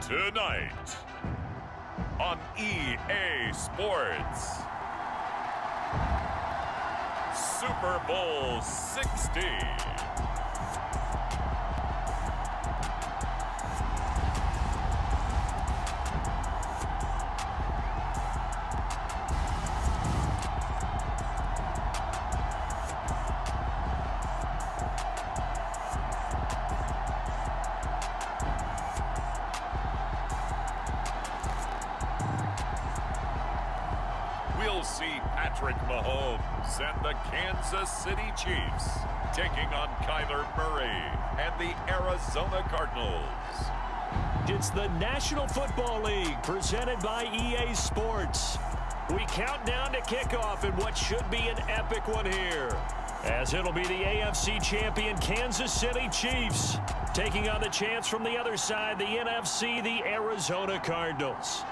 Tonight on EA Sports, Super Bowl 60. We'll see Patrick Mahomes and the Kansas City Chiefs taking on Kyler Murray and the Arizona Cardinals. It's the National Football League presented by EA Sports. We count down to kickoff in what should be an epic one here, as it'll be the AFC champion Kansas City Chiefs taking on the chance from the other side, the NFC, the Arizona Cardinals.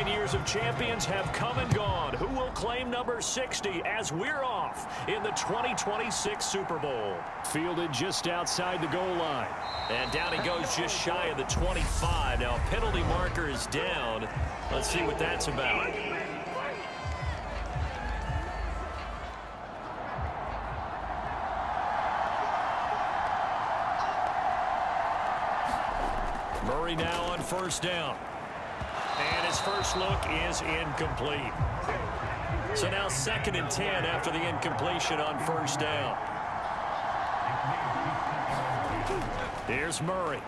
Years of champions have come and gone. Who will claim number 60 as we're off in the 2026 Super Bowl? Fielded just outside the goal line. And down he goes just shy of the 25. Now a penalty marker is down. Let's see what that's about. Murray now on first down. And his first look is incomplete. So now 2nd and 10 after the incompletion on first down. Here's Murray.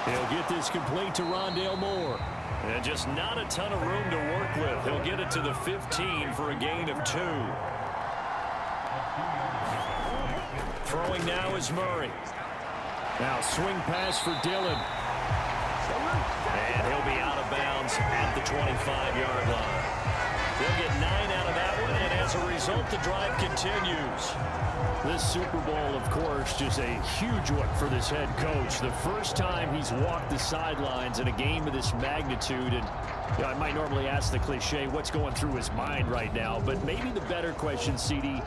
He'll get this complete to Rondale Moore. And just not a ton of room to work with. He'll get it to the 15 for a gain of 2. Throwing now is Murray. Now swing pass for Dillon. And he'll be out of bounds at the 25-yard line. They'll get 9 out of that one, and as a result, the drive continues. This Super Bowl, of course, just a huge one for this head coach. The first time he's walked the sidelines in a game of this magnitude, and you know, I might normally ask the cliche, what's going through his mind right now, but maybe the better question, CD,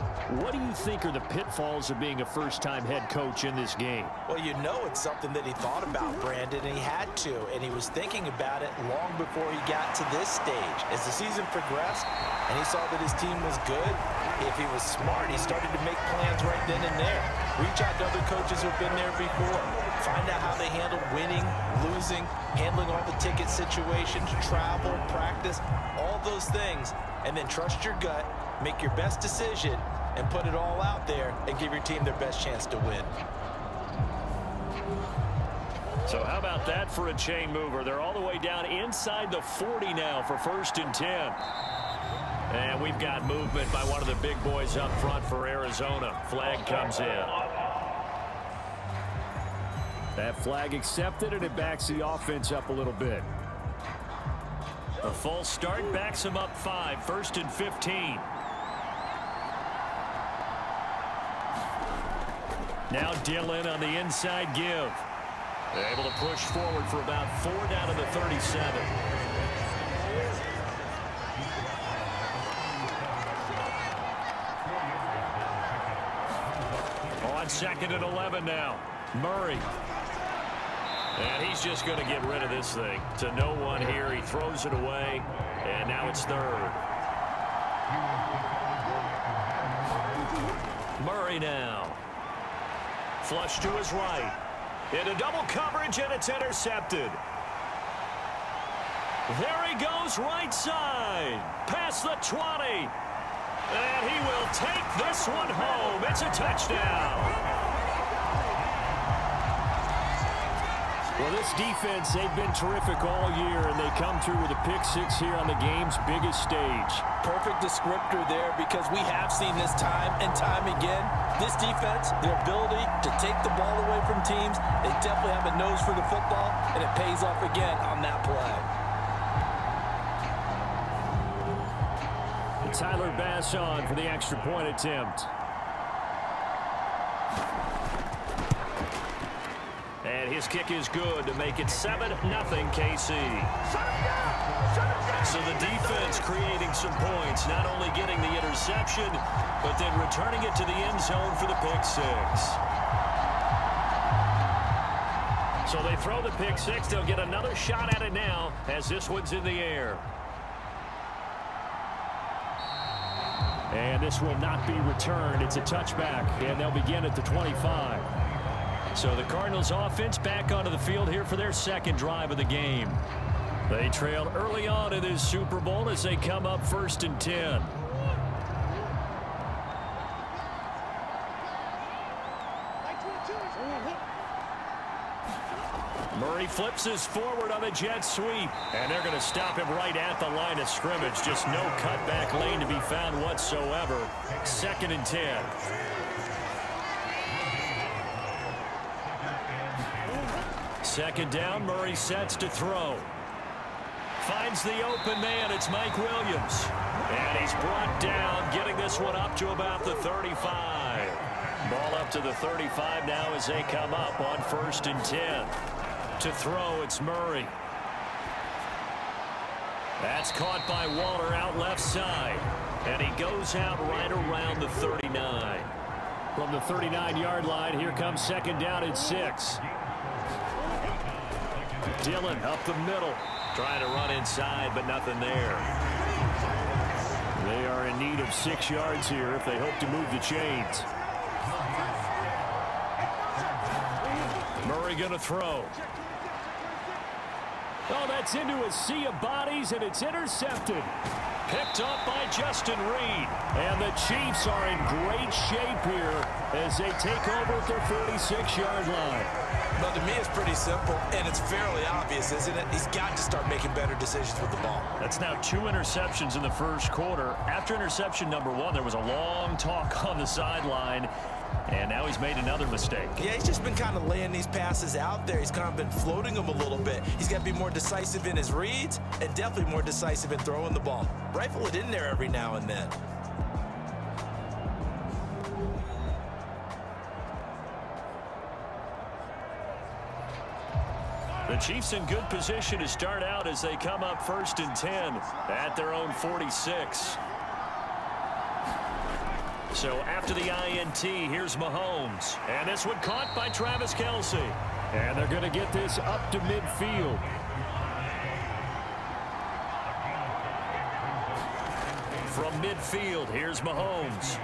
what do you think are the pitfalls of being a first-time head coach in this game? Well, you know it's something that he thought about, Brandon, and he had to, and he was thinking about it long before he got to this stage. As the season progressed and he saw that his team was good, if he was smart, he started to make plans right then and there. Reach out to other coaches who've been there before. Find out how they handled winning, losing, handling all the ticket situations, travel, practice, all those things, and then trust your gut, make your best decision, and put it all out there and give your team their best chance to win. So how about that for a chain mover? They're all the way down inside the 40 now for 1st and 10. And we've got movement by one of the big boys up front for Arizona. Flag comes in. That flag accepted, and it backs the offense up a little bit. A false start backs him up 5, 1st and 15. Now Dillon on the inside give. Able to push forward for about 4 down to the 37. On 2nd and 11 now. Murray. And he's just going to get rid of this thing. To no one here. He throws it away. And now it's 3rd. Murray now. Flush to his right. Into double coverage, and it's intercepted. There he goes, right side. Past the 20. And he will take this one home. It's a touchdown. Well, this defense, they've been terrific all year, and they come through with a pick-6 here on the game's biggest stage. Perfect descriptor there, because we have seen this time and time again. This defense, their ability to take the ball away from teams, they definitely have a nose for the football, and it pays off again on that play. Tyler Bass on for the extra point attempt. And his kick is good to make it 7-0 KC. So the defense creating some points, not only getting the interception, but then returning it to the end zone for the pick-6. So they throw the pick-6. They'll get another shot at it now as this one's in the air. And this will not be returned. It's a touchback, and they'll begin at the 25. So the Cardinals offense back onto the field here for their second drive of the game. They trailed early on in this Super Bowl as they come up 1st and 10. Murray flips his forward on a jet sweep, and they're going to stop him right at the line of scrimmage. Just no cutback lane to be found whatsoever. 2nd and 10. Second down, Murray sets to throw. Finds the open man, it's Mike Williams. And he's brought down, getting this one up to about the 35. Ball up to the 35 now as they come up on 1st and 10. To throw, it's Murray. That's caught by Waller out left side. And he goes out right around the 39. From the 39-yard line, here comes 2nd down and 6. Dillon up the middle, trying to run inside, but nothing there. They are in need of 6 yards here if they hope to move the chains. Murray going to throw. Oh, that's into a sea of bodies, and it's intercepted. Picked up by Justin Reed. And the Chiefs are in great shape here as they take over at their 46-yard line. Well, to me, it's pretty simple, and it's fairly obvious, isn't it? He's got to start making better decisions with the ball. That's now 2 interceptions in the first quarter. After interception number 1, there was a long talk on the sideline, and now he's made another mistake. Yeah, he's just been kind of laying these passes out there. He's kind of been floating them a little bit. He's got to be more decisive in his reads and definitely more decisive in throwing the ball. Rifle it in there every now and then. The Chiefs in good position to start out as they come up 1st and 10 at their own 46. So after the INT, here's Mahomes. And this one caught by Travis Kelce. And they're going to get this up to midfield. From midfield, here's Mahomes.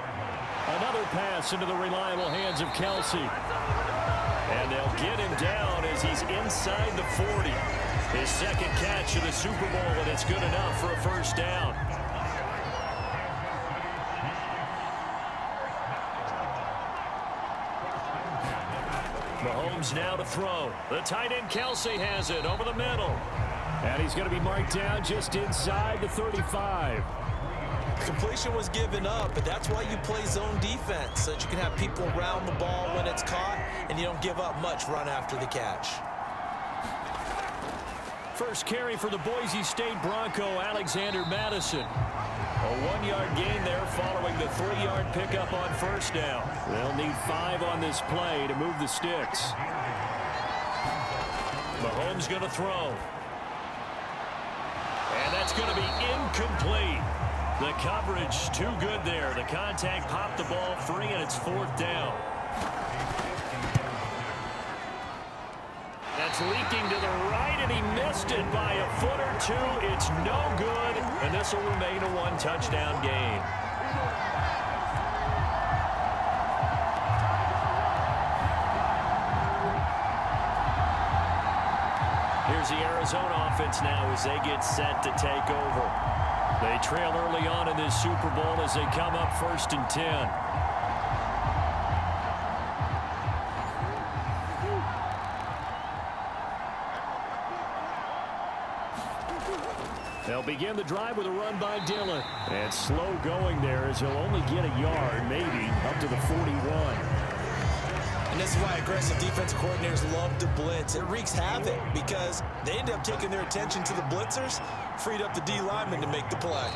Another pass into the reliable hands of Kelce. And they'll get him down as he's inside the 40. His second catch of the Super Bowl, and it's good enough for a 1st down. Mahomes now to throw. The tight end Kelce has it over the middle. And he's going to be marked down just inside the 35. Completion was given up, but that's why you play zone defense, so that you can have people around the ball when it's caught, and you don't give up much run after the catch. First carry for the Boise State Bronco, Alexander Madison. A 1-yard gain there following the 3-yard pickup on 1st down. They'll need 5 on this play to move the sticks. Mahomes going to throw. And that's going to be incomplete. The coverage too good there. The contact popped the ball free, and it's 4th down. That's leaking to the right, and he missed it by a foot or 2. It's no good, and this will remain a 1-touchdown game. Here's the Arizona offense now as they get set to take over. They trail early on in this Super Bowl as they come up 1st and 10. They'll begin the drive with a run by Dillon. And slow going there as he'll only get a yard, maybe, up to the 41. And this is why aggressive defensive coordinators love to blitz. It wreaks havoc because they end up taking their attention to the blitzers, freed up the D lineman to make the play.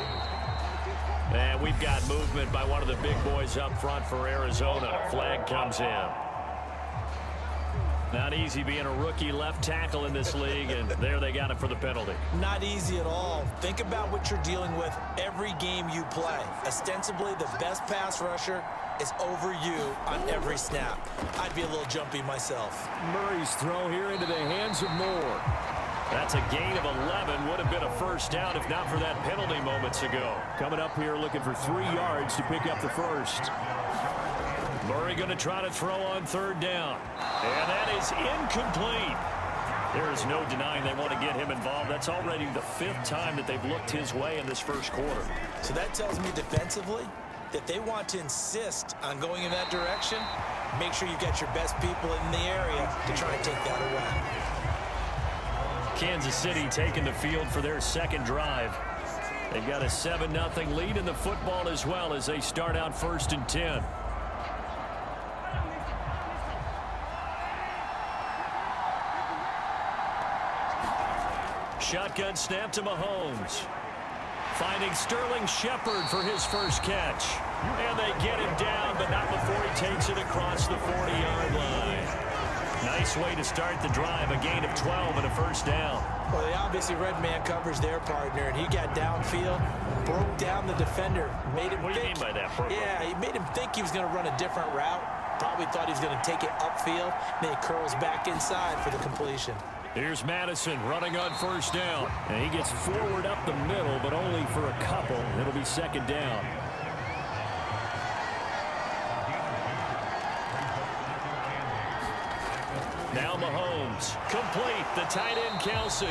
And we've got movement by one of the big boys up front for Arizona. Flag comes in. Not easy being a rookie left tackle in this league, and there they got it for the penalty. Not easy at all. Think about what you're dealing with every game you play. Ostensibly, the best pass rusher is over you on every snap. I'd be a little jumpy myself. Murray's throw here into the hands of Moore. That's a gain of 11. Would have been a first down if not for that penalty moments ago. Coming up here looking for 3 yards to pick up the first. Murray going to try to throw on 3rd down. And that is incomplete. There is no denying they want to get him involved. That's already the 5th time that they've looked his way in this first quarter. So that tells me defensively that they want to insist on going in that direction. Make sure you've got your best people in the area to try and take that away. Kansas City taking the field for their second drive. They've got a 7-0 lead in the football as well as they start out 1st and 10. Shotgun snap to Mahomes. Finding Sterling Shepard for his first catch. And they get him down, but not before he takes it across the 40-yard line. Nice way to start the drive, a gain of 12 and a first down. Well, they obviously red man covers their partner, and he got downfield, broke down the defender, made him What do you mean by that, Purple? Yeah, he made him think he was going to run a different route. Probably thought he was going to take it upfield. Then he curls back inside for the completion. Here's Madison running on 1st down. And he gets forward up the middle, but only for a couple. It'll be 2nd down. Now Mahomes. Complete. The tight end, Kelsey.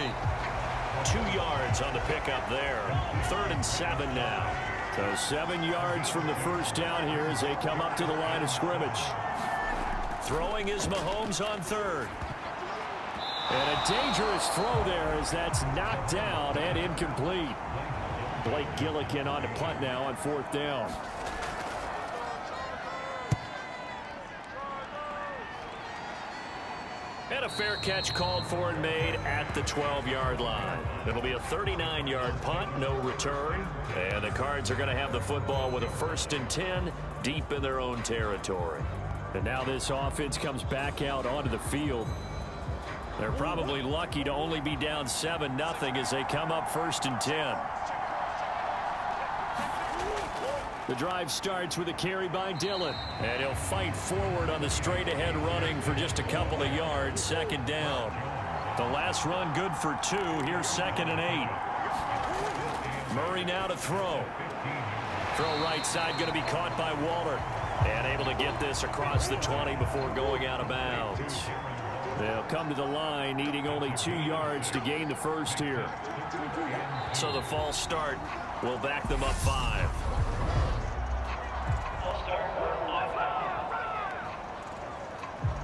2 yards on the pickup there. 3rd and 7 now. So 7 yards from the first down here as they come up to the line of scrimmage. Throwing is Mahomes on 3rd. And a dangerous throw there as that's knocked down and incomplete. Blake Gillikin on to punt now on 4th down. And a fair catch called for and made at the 12-yard line. It'll be a 39-yard punt, no return. And the Cards are going to have the football with a 1st and 10 deep in their own territory. And now this offense comes back out onto the field. They're probably lucky to only be down 7-0 as they come up 1st and 10. The drive starts with a carry by Dillon. And he'll fight forward on the straight-ahead running for just a couple of yards. 2nd down. The last run good for 2. Here's 2nd and 8. Murray now to throw. Throw right side going to be caught by Waller. And able to get this across the 20 before going out of bounds. They'll come to the line needing only 2 yards to gain the first here. So the false start will back them up 5.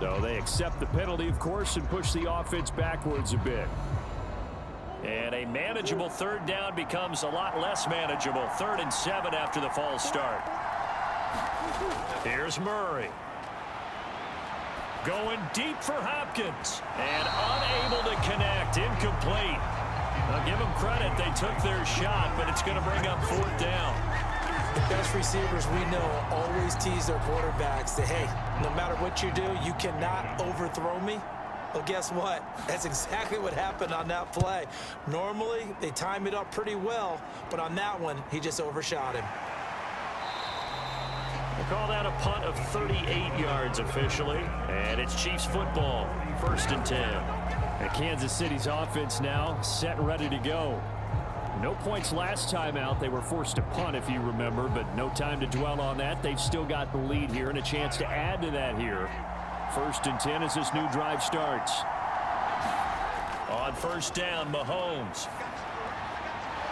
So they accept the penalty, of course, and push the offense backwards a bit. And a manageable 3rd down becomes a lot less manageable. 3rd and 7 after the false start. Here's Murray. Going deep for Hopkins. And unable to connect. Incomplete. I'll give them credit. They took their shot, but it's going to bring up 4th down. The best receivers we know always tease their quarterbacks that, hey, no matter what you do, you cannot overthrow me. Well, guess what? That's exactly what happened on that play. Normally, they time it up pretty well, but on that one, he just overshot him. We'll call that a punt of 38 yards officially. And it's Chiefs football, 1st and 10. And Kansas City's offense now set and ready to go. No points last time out. They were forced to punt, if you remember, but no time to dwell on that. They've still got the lead here and a chance to add to that here. 1st and 10 as this new drive starts. On 1st down, Mahomes.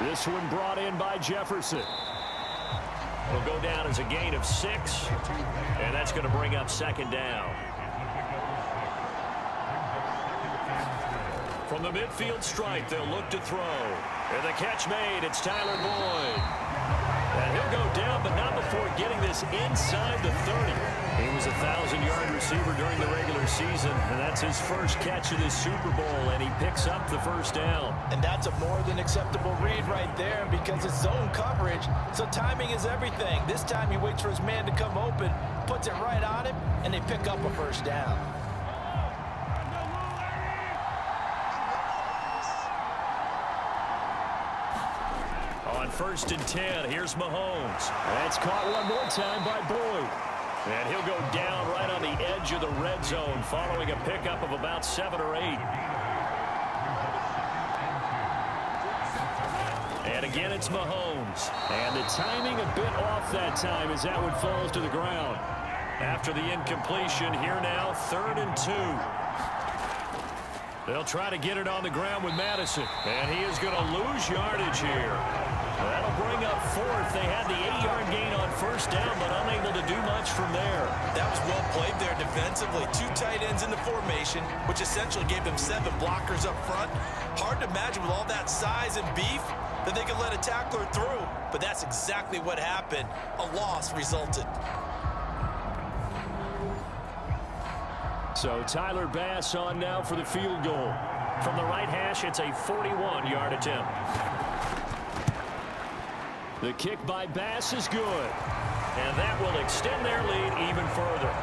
This one brought in by Jefferson. It'll go down as a gain of 6, and that's going to bring up second down. From the midfield stripe, they'll look to throw. And the catch made, it's Tyler Boyd. And he'll go down, but not before getting this inside the 30. He was a 1,000-yard receiver during the regular season, and that's his first catch of this Super Bowl, and he picks up the first down. And that's a more than acceptable read right there because it's zone coverage, so timing is everything. This time he waits for his man to come open, puts it right on him, and they pick up a first down. On 1st and 10, here's Mahomes. That's caught one more time by Boyd. And he'll go down right on the edge of the red zone following a pickup of about 7 or 8. And again, it's Mahomes. And the timing a bit off that time as that one falls to the ground. After the incompletion, here now, 3rd and 2. They'll try to get it on the ground with Madison. And he is going to lose yardage here. That'll bring up 4th. They had the 8-yard gain on 1st down, but unable to do much from there. That was well played there defensively. 2 tight ends in the formation, which essentially gave them 7 blockers up front. Hard to imagine with all that size and beef that they could let a tackler through, but that's exactly what happened. A loss resulted. So Tyler Bass on now for the field goal. From the right hash, it's a 41-yard attempt. The kick by Bass is good. And that will extend their lead even further.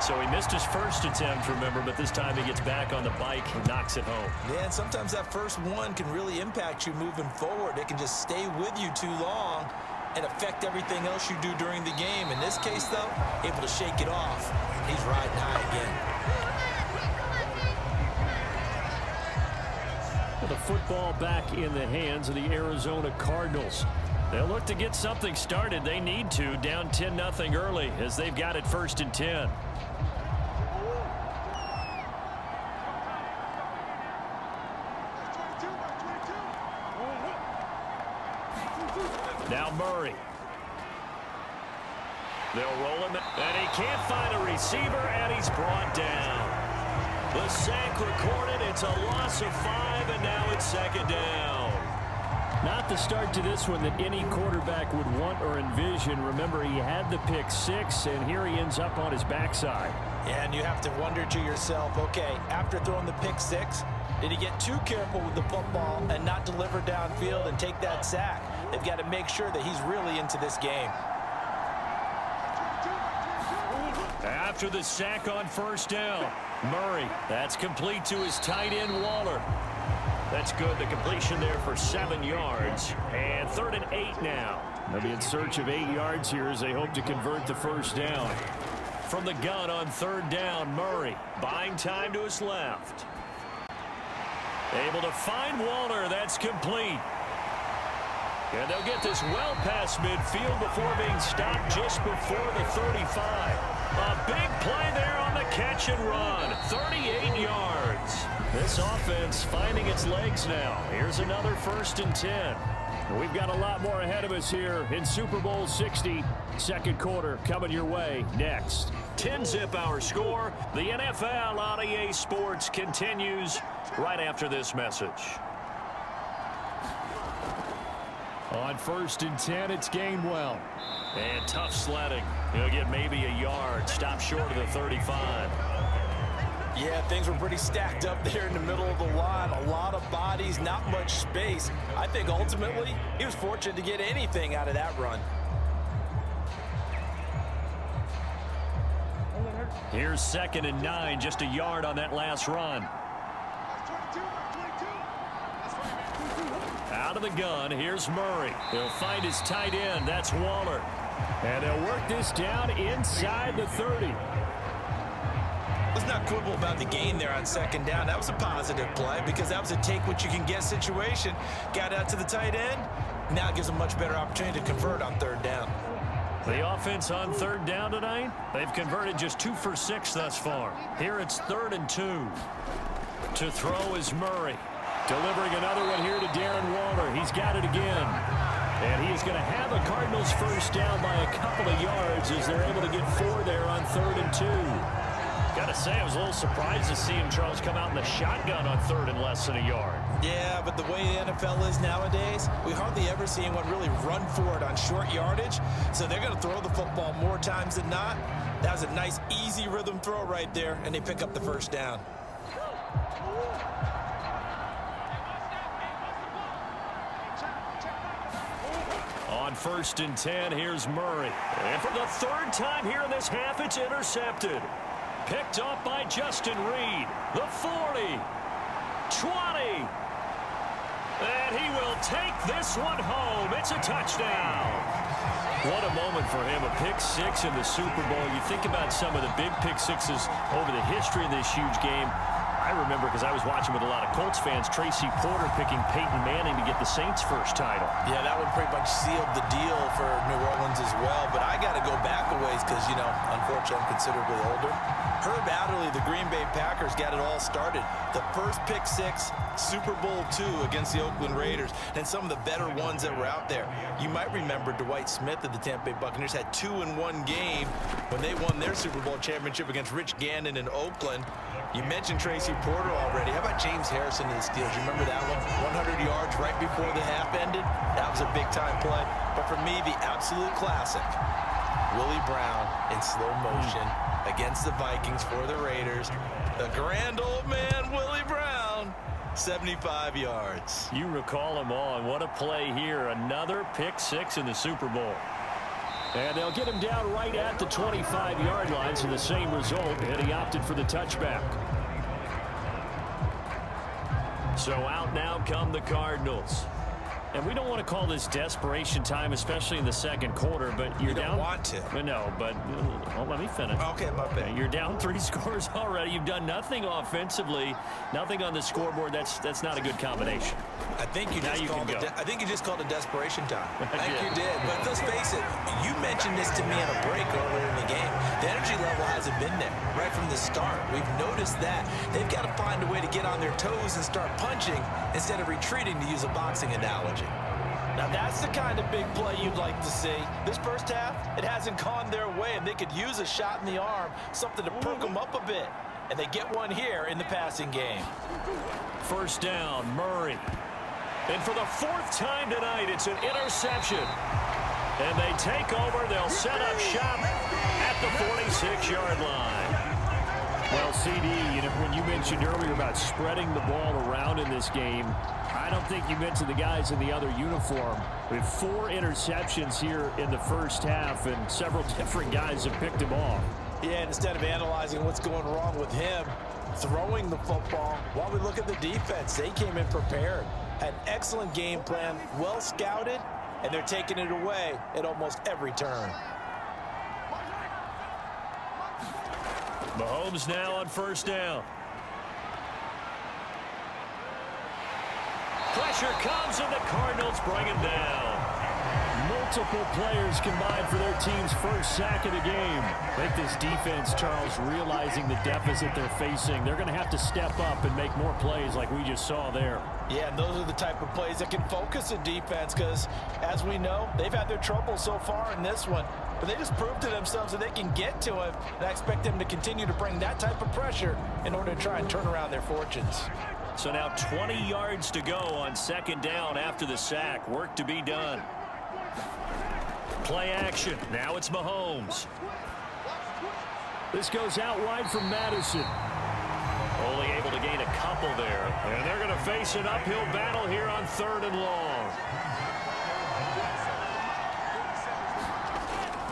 So he missed his first attempt, remember, but this time he gets back on the bike and knocks it home. Yeah, and sometimes that first one can really impact you moving forward. It can just stay with you too long and affect everything else you do during the game. In this case, though, able to shake it off. He's riding high again. The football back in the hands of the Arizona Cardinals. They'll look to get something started. They need to, down 10-0 early as they've got it 1st and 10. Now Murray. They'll roll him, and he can't find a receiver, and he's brought down. The sack recorded. It's a loss of 5, and now it's 2nd down. Not the start to this one that any quarterback would want or envision. Remember, he had the pick 6, and here he ends up on his backside. Yeah, and you have to wonder to yourself, okay, after throwing the pick 6, did he get too careful with the football and not deliver downfield and take that sack? They've got to make sure that he's really into this game. After the sack on 1st down, Murray, that's complete to his tight end, Waller. That's good, the completion there for 7 yards. And 3rd and 8 now. They'll be in search of 8 yards here as they hope to convert the 1st down. From the gun on 3rd down, Murray buying time to his left. Able to find Waller, that's complete. And they'll get this well past midfield before being stopped just before the 35. A big play there on the catch and run. 38 yards. This offense finding its legs now. Here's another 1st and 10. We've got a lot more ahead of us here in Super Bowl 60. 2nd quarter coming your way next. 10-zip our score. The NFL on EA Sports continues right after this message. On 1st and 10, it's Gainwell. And tough sledding. He'll get maybe a yard. Stop short of the 35. Yeah, things were pretty stacked up there in the middle of the line. A lot of bodies, not much space. I think ultimately he was fortunate to get anything out of that run. Here's 2nd and 9, just a yard on that last run. Out of the gun, here's Murray. He'll find his tight end, that's Waller. And they'll work this down inside the 30. Let's not quibble about the gain there on 2nd down. That was a positive play because that was a take-what-you-can-get situation. Got out to the tight end. Now it gives them much better opportunity to convert on 3rd down. The offense on third down tonight, they've converted just 2 for 6 thus far. Here it's 3rd and 2. To throw is Murray. Delivering another one here to Darren Waller. He's got it again. And he is going to have a Cardinals first down by a couple of yards as they're able to get 4 there on 3rd and 2. Got to say, I was a little surprised to see him, Charles, come out in the shotgun on 3rd and less than a yard. Yeah, but the way the NFL is nowadays, we hardly ever see anyone really run for it on short yardage. So they're going to throw the football more times than not. That was a nice, easy rhythm throw right there, and they pick up the first down. On 1st and 10, here's Murray. And for the 3rd time here in this half, it's intercepted. Picked up by Justin Reed. The 40. 20. And he will take this one home. It's a touchdown. What a moment for him. A pick 6 in the Super Bowl. You think about some of the big pick 6s over the history of this huge game. I remember, because I was watching with a lot of Colts fans, Tracy Porter picking Peyton Manning to get the Saints' first title. Yeah, that one pretty much sealed the deal for New Orleans as well. But I got to go back a ways because, you know, unfortunately I'm considerably older. Herb Adderley, the Green Bay Packers, got it all started. The first pick 6, Super Bowl II against the Oakland Raiders, and some of the better ones that were out there. You might remember Dwight Smith of the Tampa Bay Buccaneers had 2 in one game when they won their Super Bowl championship against Rich Gannon in Oakland. You mentioned Tracy Porter already. How about James Harrison in the Steelers? You remember that one? 100 yards right before the half ended? That was a big-time play. But for me, the absolute classic, Willie Brown in slow motion against the Vikings for the Raiders. The grand old man, Willie Brown, 75 yards. You recall him on. What a play here. Another pick 6 in the Super Bowl. And they'll get him down right at the 25-yard line, so the same result, and he opted for the touchback. So out now come the Cardinals. And we don't want to call this desperation time, especially in the second quarter, but you're down. You don't want to. No, but well, let me finish. Okay, my bad. You're down 3 scores already. You've done nothing offensively, nothing on the scoreboard. That's not a good combination. I think you just called it desperation time. I think you did. But let's face it, you mentioned this to me on a break earlier in the game. The energy level hasn't been there right from the start. We've noticed that. They've got to find a way to get on their toes and start punching instead of retreating, to use a boxing analogy. Now that's the kind of big play you'd like to see. This first half, it hasn't gone their way, and they could use a shot in the arm, something to perk them up a bit. And they get one here in the passing game. First down, Murray. And for the 4th time tonight, it's an interception. And they take over. They'll set up shop at the 46-yard line. Well, CD, you know, when you mentioned earlier about spreading the ball around in this game, I don't think you mentioned the guys in the other uniform. We have 4 interceptions here in the first half, and several different guys have picked them off. Yeah, and instead of analyzing what's going wrong with him, throwing the football, while we look at the defense, they came in prepared. Had an excellent game plan, well scouted, and they're taking it away at almost every turn. Mahomes now on first down. Pressure comes, and the Cardinals bring him down. Multiple players combined for their team's first sack of the game. Make this defense, Charles, realizing the deficit they're facing. They're going to have to step up and make more plays like we just saw there. Yeah, and those are the type of plays that can focus a defense because, as we know, they've had their trouble so far in this one. But they just proved to themselves that they can get to him, and I expect them to continue to bring that type of pressure in order to try and turn around their fortunes. So now 20 yards to go on second down after the sack. Work to be done. Play action. Now it's Mahomes. This goes out wide from Madison. Only able to gain a couple there. And they're going to face an uphill battle here on 3rd and long.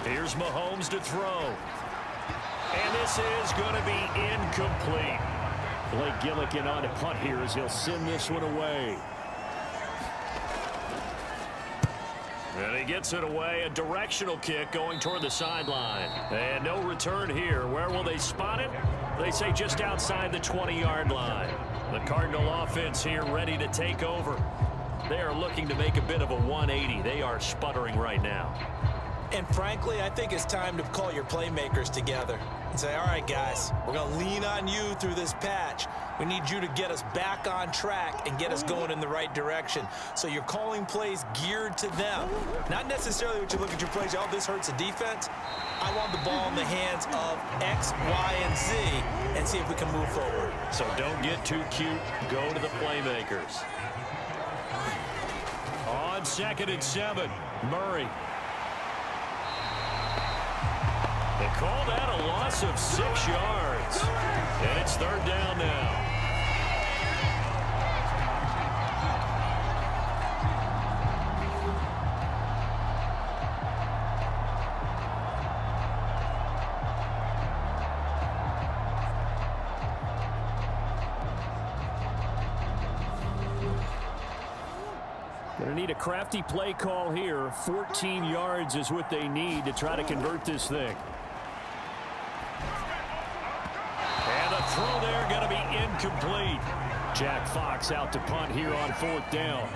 Here's Mahomes to throw. And this is going to be incomplete. Blake Gillikin on a punt here as he'll send this one away. And he gets it away. A directional kick going toward the sideline. And no return here. Where will they spot it? They say just outside the 20-yard line. The Cardinal offense here ready to take over. They are looking to make a bit of a 180. They are sputtering right now. And frankly, I think it's time to call your playmakers together and say, all right, guys, we're going to lean on you through this patch. We need you to get us back on track and get us going in the right direction. So you're calling plays geared to them. Not necessarily what you look at your plays, oh, this hurts the defense. I want the ball in the hands of X, Y, and Z and see if we can move forward. So don't get too cute. Go to the playmakers. On 2nd and 7, Murray. They call that a loss of 6 yards. And it's 3rd down now. Going to need a crafty play call here. 14 yards is what they need to try to convert this thing. And the throw there going to be incomplete. Jack Fox out to punt here on 4th down.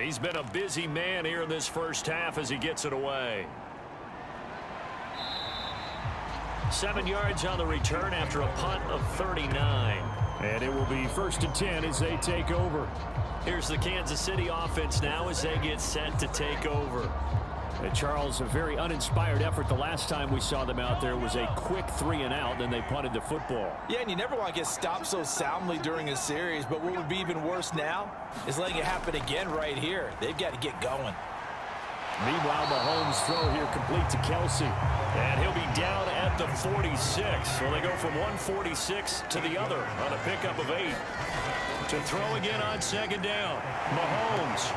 He's been a busy man here in this first half as he gets it away. 7 yards on the return after a punt of 39. And it will be 1st and 10 as they take over. Here's the Kansas City offense now as they get set to take over. And Charles, a very uninspired effort the last time we saw them out there was a quick 3-and-out, and they punted the football. Yeah, and you never want to get stopped so soundly during a series, but what would be even worse now is letting it happen again right here. They've got to get going. Meanwhile, Mahomes' throw here complete to Kelsey. And he'll be down at the 46. So they go from 146 to the other on a pickup of 8. To throw again on 2nd down. Mahomes.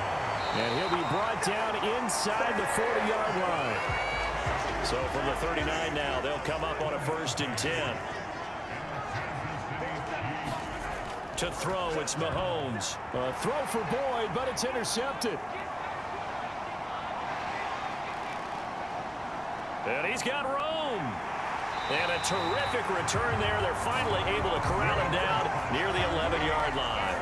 And he'll be brought down inside the 40-yard line. So from the 39 now, they'll come up on a 1st and 10. To throw, it's Mahomes. A throw for Boyd, but it's intercepted. And he's got room. And a terrific return there. They're finally able to corral him down near the 11-yard line.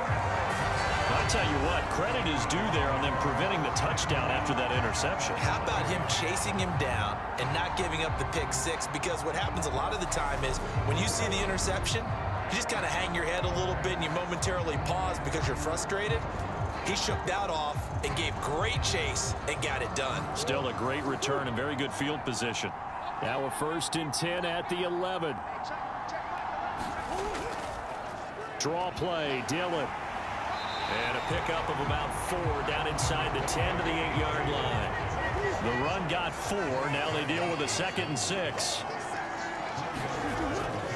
I'll tell you what, credit is due there on them preventing the touchdown after that interception. How about him chasing him down and not giving up the pick 6? Because what happens a lot of the time is when you see the interception, you just kind of hang your head a little bit and you momentarily pause because you're frustrated. He shook that off and gave great chase and got it done. Still a great return and very good field position. Now a 1st and 10 at the 11. Draw play, Dillon. And a pickup of about 4 down inside the 10 to the 8-yard line. The run got 4. Now they deal with a 2nd and 6.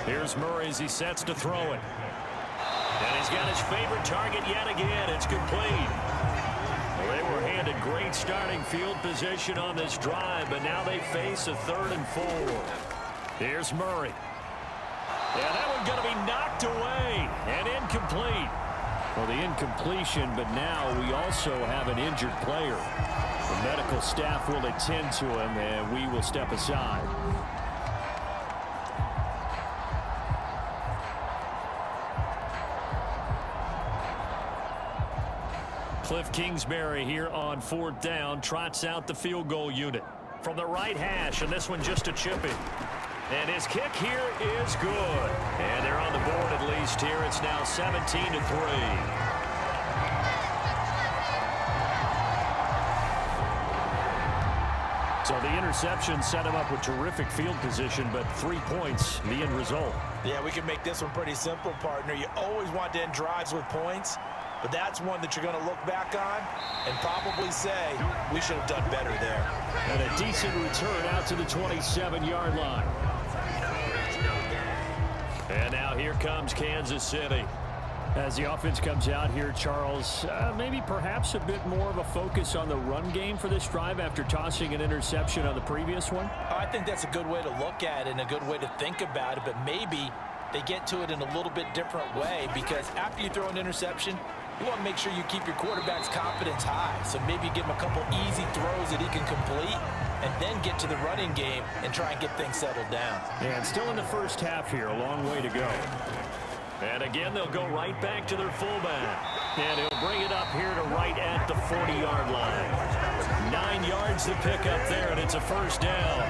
Here's Murray as he sets to throw it. And he's got his favorite target yet again. It's complete. Well, they were handed great starting field position on this drive, but now they face a 3rd and 4. Here's Murray. Yeah, that one's going to be knocked away and incomplete. Well, the incompletion, but now we also have an injured player. The medical staff will attend to him, and we will step aside. Cliff Kingsbury here on 4th down trots out the field goal unit from the right hash, and this one just a chip in. And his kick here is good. And they're on the board at least here. It's now 17-3. So the interception set him up with terrific field position, but 3 points, the end result. Yeah, we can make this one pretty simple, partner. You always want to end drives with points, but that's one that you're going to look back on and probably say, we should have done better there. And a decent return out to the 27-yard line. And now here comes Kansas City. As the offense comes out here, Charles, maybe perhaps a bit more of a focus on the run game for this drive after tossing an interception on the previous one? I think that's a good way to look at it and a good way to think about it, but maybe they get to it in a little bit different way, because after you throw an interception, you want to make sure you keep your quarterback's confidence high. So maybe give him a couple easy throws that he can complete and then get to the running game and try and get things settled down. And still in the first half here, a long way to go. And again, they'll go right back to their fullback. And he'll bring it up here to right at the 40-yard line. 9 yards to pick up there, and it's a first down.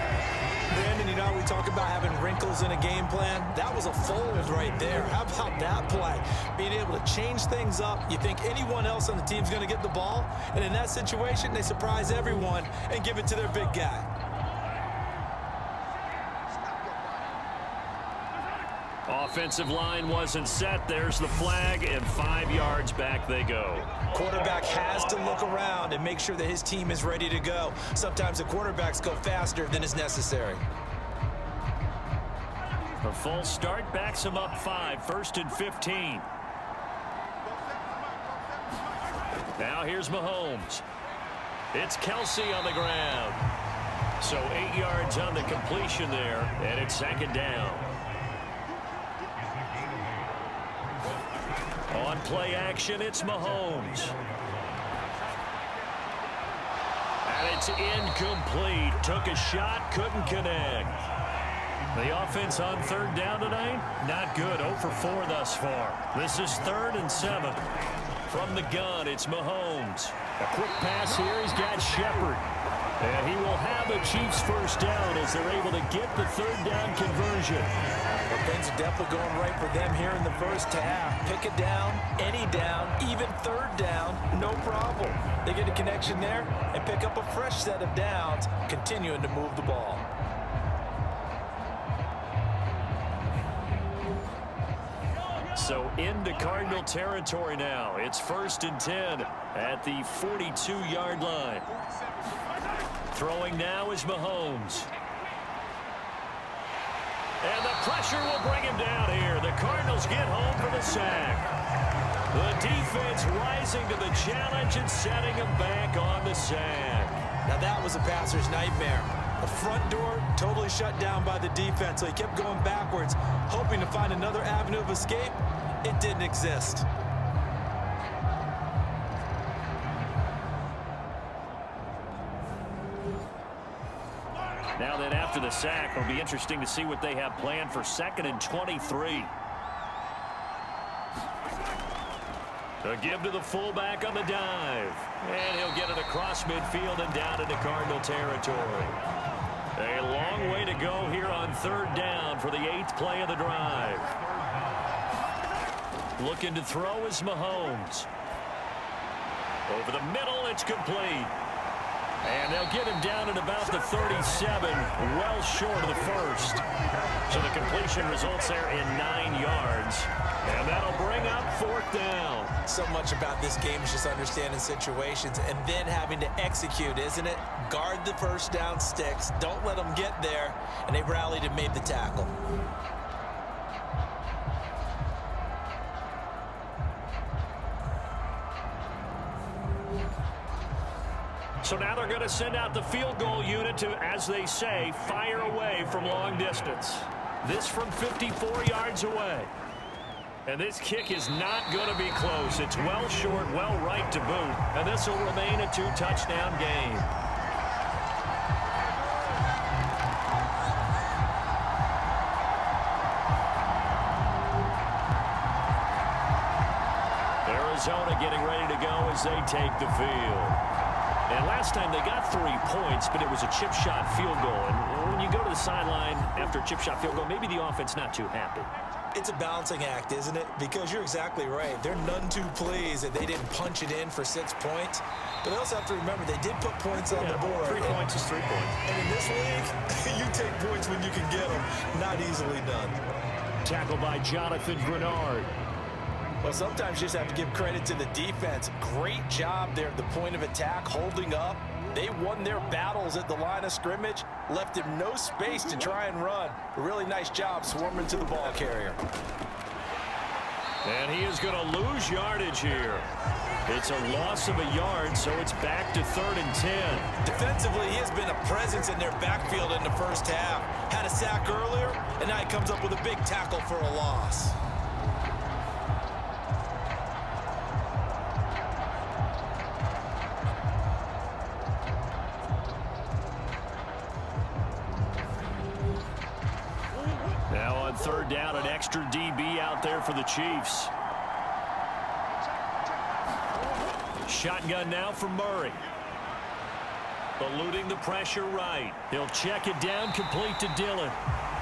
Brandon, you know, we talk about having wrinkles in a game plan. That was a fold right there. How about that play? Being able to change things up. You think anyone else on the team's going to get the ball, and in that situation, they surprise everyone and give it to their big guy. Offensive line wasn't set. There's the flag, and 5 yards back they go. Quarterback has to look around and make sure that his team is ready to go. Sometimes the quarterbacks go faster than is necessary. A full start backs him up 5, 1st and 15. Now here's Mahomes. It's Kelsey on the ground. So 8 yards on the completion there, and it's 2nd down. On play action, it's Mahomes. And it's incomplete. Took a shot, couldn't connect. The offense on 3rd down tonight, not good. 0 for 4 thus far. This is 3rd and 7. From the gun, it's Mahomes. A quick pass here, he's got Shepard. And he will have a Chiefs first down as they're able to get the 3rd down conversion. Well, things are definitely going right for them here in the first half. Pick a down, any down, even 3rd down, no problem. They get a connection there and pick up a fresh set of downs, continuing to move the ball. So into Cardinal territory now. It's 1st and 10 at the 42-yard line. Throwing now is Mahomes. And the pressure will bring him down here. The Cardinals get home for the sack. The defense rising to the challenge and setting him back on the sack. Now that was a passer's nightmare. The front door totally shut down by the defense, so he kept going backwards, hoping to find another avenue of escape. It didn't exist. Now then, after the sack, it'll be interesting to see what they have planned for 2nd and 23. A give to the fullback on the dive. And he'll get it across midfield and down into Cardinal territory. A long way to go here on 3rd down for the 8th play of the drive. Looking to throw is Mahomes. Over the middle, it's complete. And they'll get him down at about the 37, well short of the 1st. So the completion results there in 9 yards. And that'll bring up 4th down. So much about this game is just understanding situations and then having to execute, isn't it? Guard the first down sticks. Don't let them get there. And they rallied and made the tackle. So now they're going to send out the field goal unit to, as they say, fire away from long distance. This from 54 yards away. And this kick is not going to be close. It's well short, well right to boot. And this will remain a 2-touchdown game. Arizona getting ready to go as they take the field. And last time they got 3 points, but it was a chip shot field goal. And when you go to the sideline after a chip shot field goal, maybe the offense not too happy. It's a balancing act, isn't it? Because you're exactly right. They're none too pleased that they didn't punch it in for 6 points. But they also have to remember they did put points on the board. 3 points is 3 points. And in this league, you take points when you can get them. Not easily done. Tackled by Jonathan Grenard. Well, sometimes you just have to give credit to the defense. Great job there at the point of attack, holding up. They won their battles at the line of scrimmage, left him no space to try and run. A really nice job swarming to the ball carrier. And he is going to lose yardage here. It's a loss of a yard, so it's back to 3rd and 10. Defensively, he has been a presence in their backfield in the first half. Had a sack earlier, and now he comes up with a big tackle for a loss. Now on 3rd down, an extra DB out there for the Chiefs. Shotgun now for Murray. Eluding the pressure right. He'll check it down, complete to Dillon.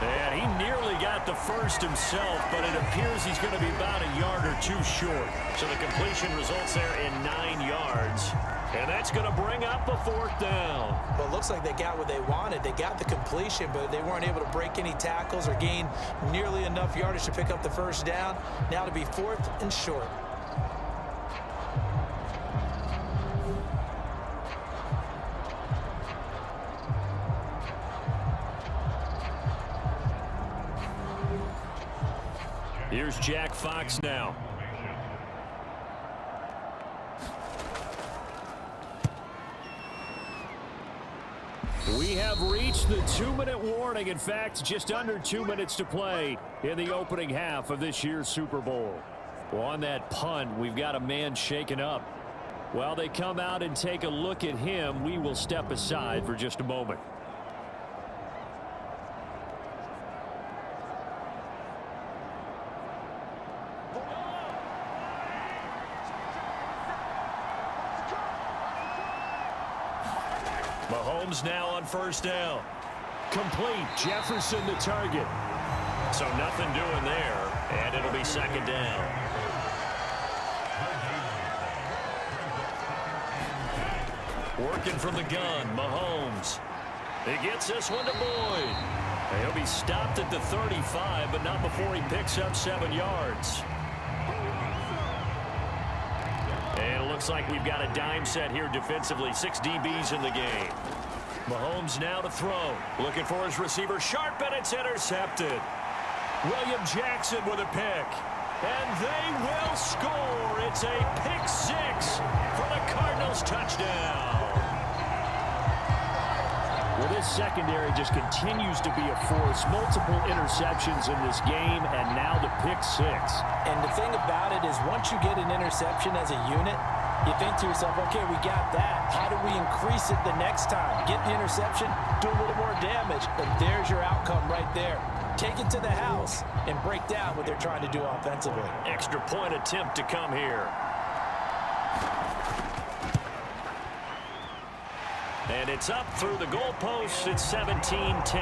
And he nearly got the first himself, but it appears he's going to be about a yard or two short. So the completion results there in 9 yards. And that's going to bring up a 4th down. Well, it looks like they got what they wanted. They got the completion, but they weren't able to break any tackles or gain nearly enough yardage to pick up the first down. Now to be 4th and short. Here's Jack Fox now. We have reached the 2-minute warning. In fact, just under 2 minutes to play in the opening half of this year's Super Bowl. Well, on that punt, we've got a man shaken up. While they come out and take a look at him, we will step aside for just a moment. Mahomes now on 1st down. Complete. Jefferson the target. So nothing doing there, and it'll be 2nd down. Working from the gun, Mahomes. He gets this one to Boyd. He'll be stopped at the 35, but not before he picks up 7 yards. And it looks like we've got a dime set here defensively. 6 DBs in the game. Mahomes now to throw. Looking for his receiver. Sharp, and it's intercepted. William Jackson with a pick. And they will score. It's a pick 6 for the Cardinals touchdown. Well, this secondary just continues to be a force. Multiple interceptions in this game, and now the pick 6. And the thing about it is once you get an interception as a unit, you think to yourself, okay, we got that. How do we increase it the next time? Get the interception, do a little more damage, and there's your outcome right there. Take it to the house and break down what they're trying to do offensively. Extra point attempt to come here. And it's up through the goalposts. It's 17-10.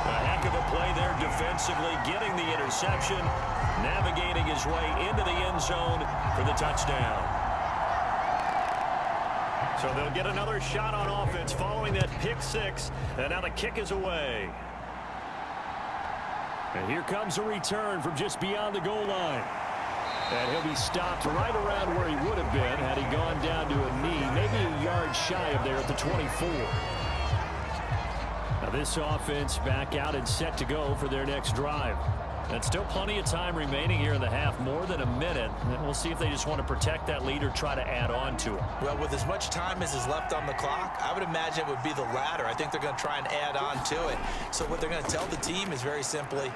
A heck of a play there defensively, getting the interception, navigating his way into the end zone for the touchdown. So they'll get another shot on offense following that pick 6, and now the kick is away. And here comes a return from just beyond the goal line. And he'll be stopped right around where he would have been had he gone down to a knee, maybe a yard shy of there at the 24. Now this offense back out and set to go for their next drive. And still plenty of time remaining here in the half, more than a minute. And we'll see if they just want to protect that lead or try to add on to it. Well, with as much time as is left on the clock, I would imagine it would be the latter. I think they're going to try and add on to it. So what they're going to tell the team is very simply,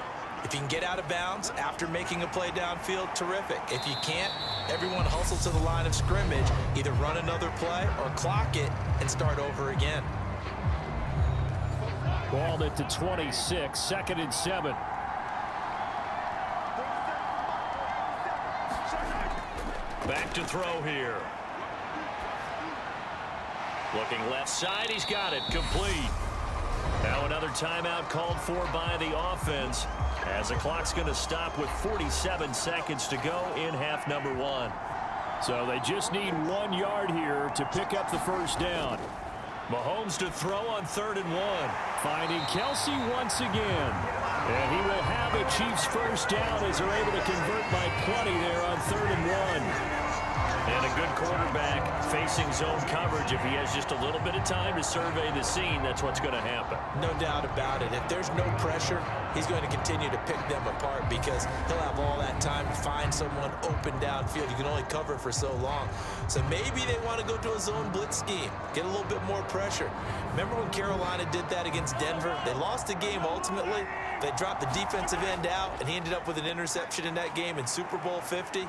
if you can get out of bounds after making a play downfield, terrific. If you can't, everyone hustle to the line of scrimmage, either run another play or clock it and start over again. Ball at the 26, 2nd and 7. Back to throw here. Looking left side, he's got it, complete. Now another timeout called for by the offense, as the clock's going to stop with 47 seconds to go in half number 1. So they just need 1 yard here to pick up the first down. Mahomes to throw on 3rd and 1. Finding Kelsey once again. And he will have a Chiefs first down as they're able to convert by plenty there on 3rd and 1. And a good quarterback facing zone coverage. If he has just a little bit of time to survey the scene, that's what's going to happen. No doubt about it. If there's no pressure, he's going to continue to pick them apart because he'll have all that time to find someone open downfield. You can only cover for so long. So maybe they want to go to a zone blitz scheme, get a little bit more pressure. Remember when Carolina did that against Denver? They lost the game ultimately. They dropped the defensive end out, and he ended up with an interception in that game in Super Bowl 50.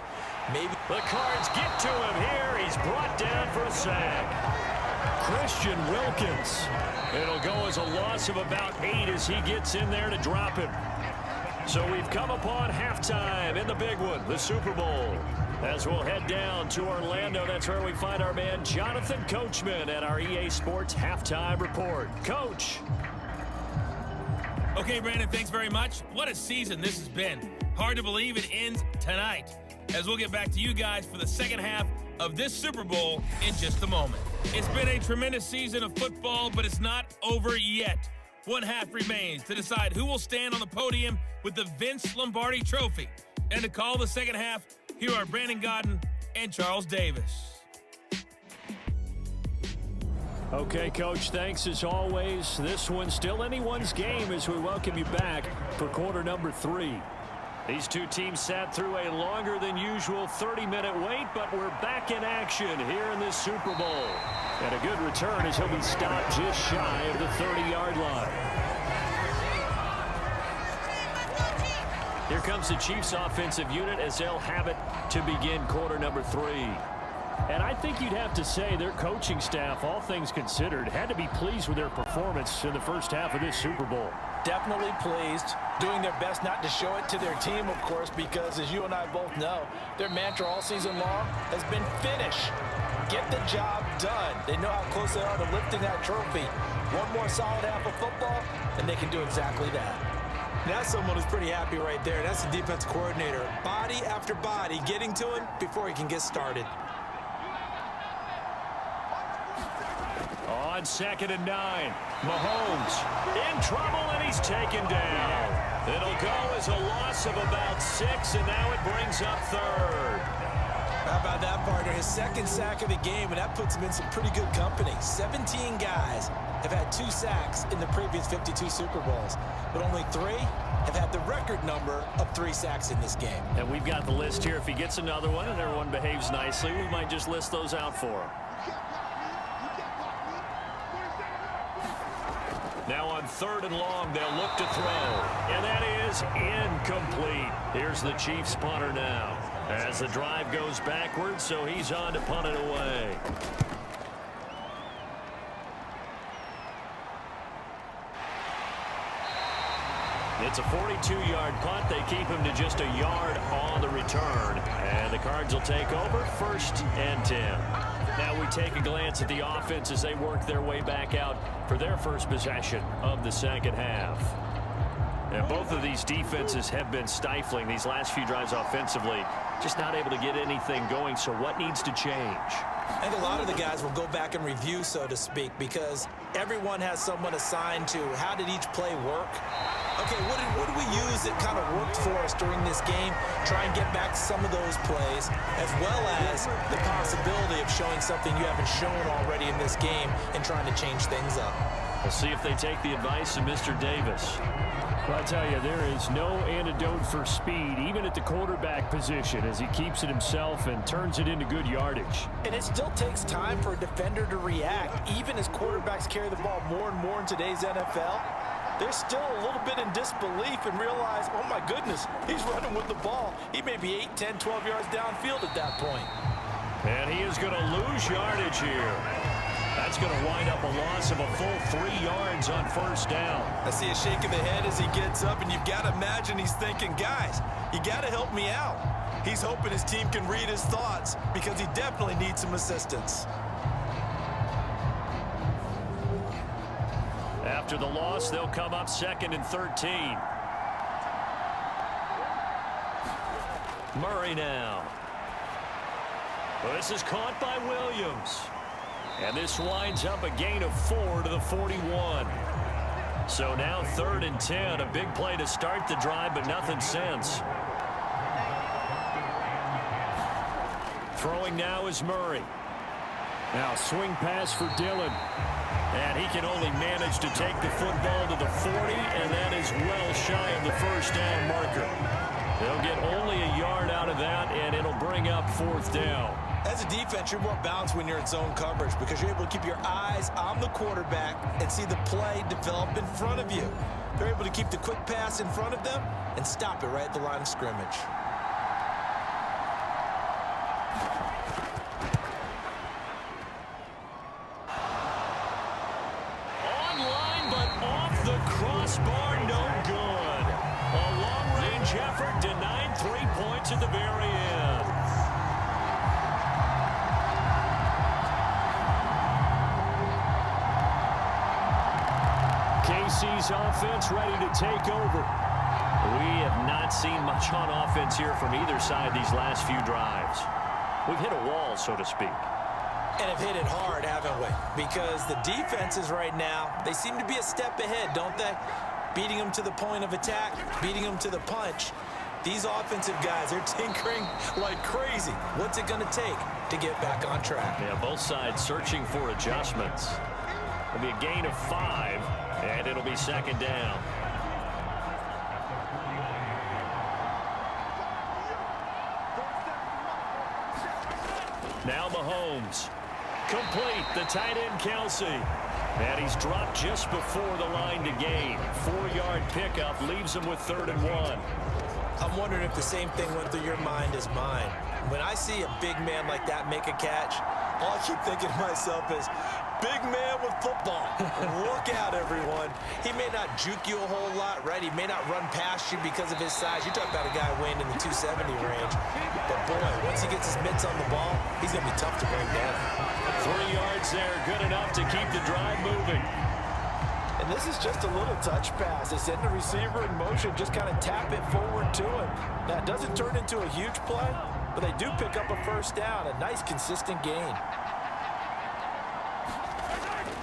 Maybe the Cards get to him here. He's brought down for a sack. Christian Wilkins. It'll go as a loss of about 8 as he gets in there to drop him. So we've come upon halftime in the big one, the Super Bowl. As we'll head down to Orlando, that's where we find our man Jonathan Coachman at our EA Sports Halftime Report. Coach. Okay, Brandon, thanks very much. What a season this has been. Hard to believe it ends tonight, as we'll get back to you guys for the second half of this Super Bowl in just a moment. It's been a tremendous season of football, but it's not over yet. One half remains to decide who will stand on the podium with the Vince Lombardi Trophy. And to call the second half, here are Brandon Godden and Charles Davis. Okay, Coach, thanks as always. This one's still anyone's game as we welcome you back for quarter number 3. These two teams sat through a longer than usual 30-minute wait, but we're back in action here in this Super Bowl. And a good return as he'll be stopped just shy of the 30-yard line. Here comes the Chiefs offensive unit as they'll have it to begin quarter number 3. And I think you'd have to say their coaching staff, all things considered, had to be pleased with their performance in the first half of this Super Bowl. Definitely pleased, doing their best not to show it to their team, of course, because as you and I both know, their mantra all season long has been finish. Get the job done. They know how close they are to lifting that trophy. One more solid half of football, and they can do exactly that. That's someone who's pretty happy right there. That's the defense coordinator. Body after body getting to him before he can get started. On 2nd and 9, Mahomes in trouble, and he's taken down. It'll go as a loss of about 6, and now it brings up 3rd. How about that, partner? His second sack of the game, and that puts him in some pretty good company. 17 guys have had 2 sacks in the previous 52 Super Bowls, but only 3 have had the record number of 3 sacks in this game. And we've got the list here. If he gets another one and everyone behaves nicely, we might just list those out for him. Now on 3rd and long, they'll look to throw. And that is incomplete. Here's the Chiefs punter now. As the drive goes backwards, so he's on to punt it away. It's a 42-yard punt. They keep him to just a yard on the return. And the Cards will take over 1st and 10. Now we take a glance at the offense as they work their way back out for their first possession of the second half. And both of these defenses have been stifling these last few drives offensively. Just not able to get anything going, so what needs to change? I think a lot of the guys will go back and review, so to speak, because everyone has someone assigned to how did each play work. Okay, what did we use that kind of worked for us during this game? Try and get back some of those plays, as well as the possibility of showing something you haven't shown already in this game and trying to change things up. We'll see if they take the advice of Mr. Davis. Well, I tell you, there is no antidote for speed, even at the quarterback position, as he keeps it himself and turns it into good yardage. And it still takes time for a defender to react, even as quarterbacks carry the ball more and more in today's NFL. They're still a little bit in disbelief and realize, oh my goodness, he's running with the ball. He may be 8, 10, 12 yards downfield at that point. And he is going to lose yardage here. That's going to wind up a loss of a full 3 yards on 1st down. I see a shake of the head as he gets up, and you've got to imagine he's thinking, guys, you got to help me out. He's hoping his team can read his thoughts because he definitely needs some assistance. After the loss, they'll come up 2nd and 13. Murray now. Well, this is caught by Williams. And this winds up a gain of 4 to the 41. So now 3rd and 10. A big play to start the drive, but nothing since. Throwing now is Murray. Now swing pass for Dillon. And he can only manage to take the football to the 40, and that is well shy of the 1st down marker. They'll get only a yard out of that, and it'll bring up 4th down. As a defense, you're more balanced when you're in zone coverage because you're able to keep your eyes on the quarterback and see the play develop in front of you. They're able to keep the quick pass in front of them and stop it right at the line of scrimmage. Online, but off the crossbar, no good. A long at the very end. KC's offense ready to take over. We have not seen much on offense here from either side these last few drives. We've hit a wall, so to speak. And have hit it hard, haven't we? Because the defenses right now, they seem to be a step ahead, don't they? Beating them to the point of attack, beating them to the punch. These offensive guys, they're tinkering like crazy. What's it going to take to get back on track? Yeah, both sides searching for adjustments. It'll be a gain of 5, and it'll be second down. Now Mahomes. Complete, the tight end Kelsey. And he's dropped just before the line to gain. 4-yard pickup leaves him with 3rd and 1. I'm wondering if the same thing went through your mind as mine. When I see a big man like that make a catch, all I keep thinking to myself is, big man with football. Look out, everyone. He may not juke you a whole lot, right? He may not run past you because of his size. You talk about a guy weighing in the 270 range. But, boy, once he gets his mitts on the ball, he's going to be tough to bring down. 3 yards there, good enough to keep the drive moving. And this is just a little touch pass. They send the receiver in motion, just kind of tap it forward to him. Now, it doesn't turn into a huge play, but they do pick up a first down, a nice, consistent gain.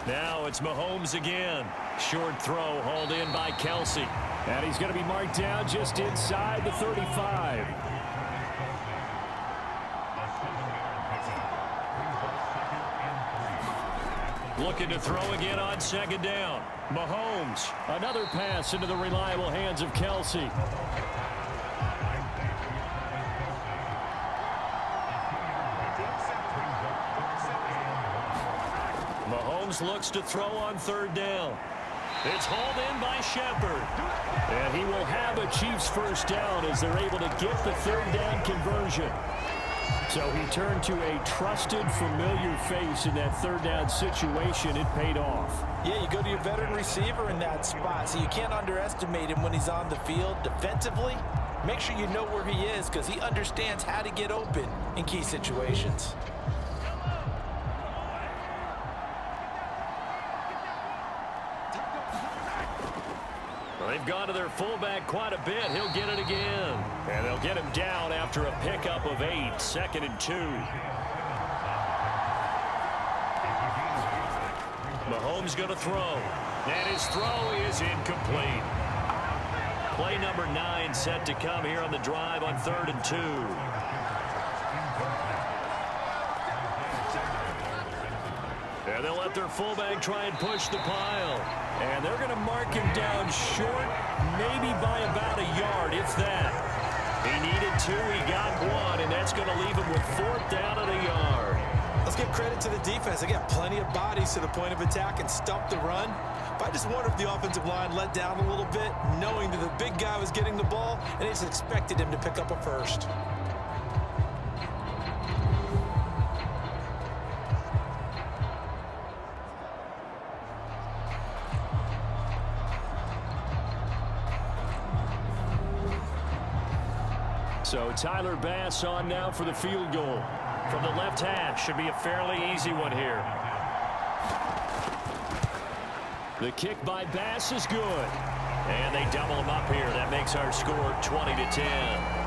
Now it's Mahomes again. Short throw hauled in by Kelsey. And he's going to be marked down just inside the 35. Looking to throw again on second down. Mahomes. Another pass into the reliable hands of Kelsey. Mahomes looks to throw on 3rd down. It's hauled in by Shepard. And he will have a Chiefs first down as they're able to get the 3rd down conversion. So he turned to a trusted, familiar face in that 3rd down situation. It paid off. Yeah, you go to your veteran receiver in that spot, so you can't underestimate him when he's on the field. Defensively, make sure you know where he is because he understands how to get open in key situations. They've gone to their fullback quite a bit. He'll get it again. And they'll get him down after a pickup of 8. 2nd and 2. Mahomes going to throw. And his throw is incomplete. Play number 9 set to come here on the drive on 3rd and 2. And they'll let their fullback try and push the pile. And they're going to mark him down short, maybe by about a yard, if that. He needed 2, he got 1, and that's going to leave him with 4th down and a yard. Let's give credit to the defense. They got plenty of bodies to the point of attack and stop the run. But I just wonder if the offensive line let down a little bit, knowing that the big guy was getting the ball, and they just expected him to pick up a first. So Tyler Bass on now for the field goal. From the left hash, should be a fairly easy one here. The kick by Bass is good. And they double him up here. That makes our score 20-10.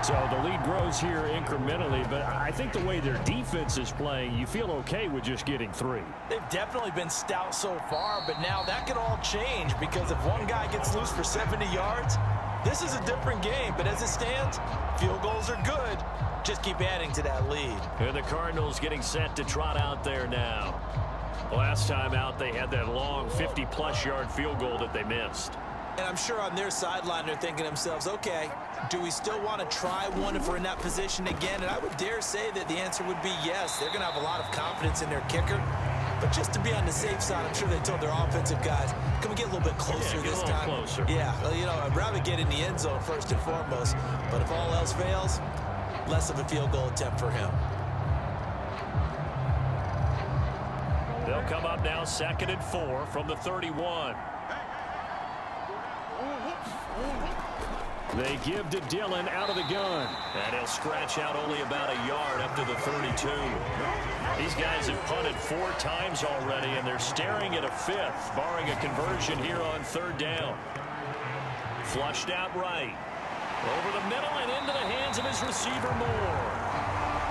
So the lead grows here incrementally, but I think the way their defense is playing, you feel okay with just getting 3. They've definitely been stout so far, but now that could all change because if one guy gets loose for 70 yards, this is a different game. But as it stands, field goals are good. Just keep adding to that lead. And the Cardinals getting set to trot out there now. Last time out, they had that long 50-plus yard field goal that they missed. And I'm sure on their sideline they're thinking to themselves, okay, do we still want to try one if we're in that position again? And I would dare say that the answer would be yes. They're going to have a lot of confidence in their kicker. But just to be on the safe side, I'm sure they told their offensive guys, can we get a little bit closer this time? Closer. Yeah, well, you know, I'd rather get in the end zone first and foremost. But if all else fails, less of a field goal attempt for him. They'll come up now 2nd and 4 from the 31. They give to Dillon out of the gun. And he'll scratch out only about a yard up to the 32. These guys have punted 4 times already, and they're staring at a 5th, barring a conversion here on 3rd down. Flushed out right. Over the middle and into the hands of his receiver, Moore.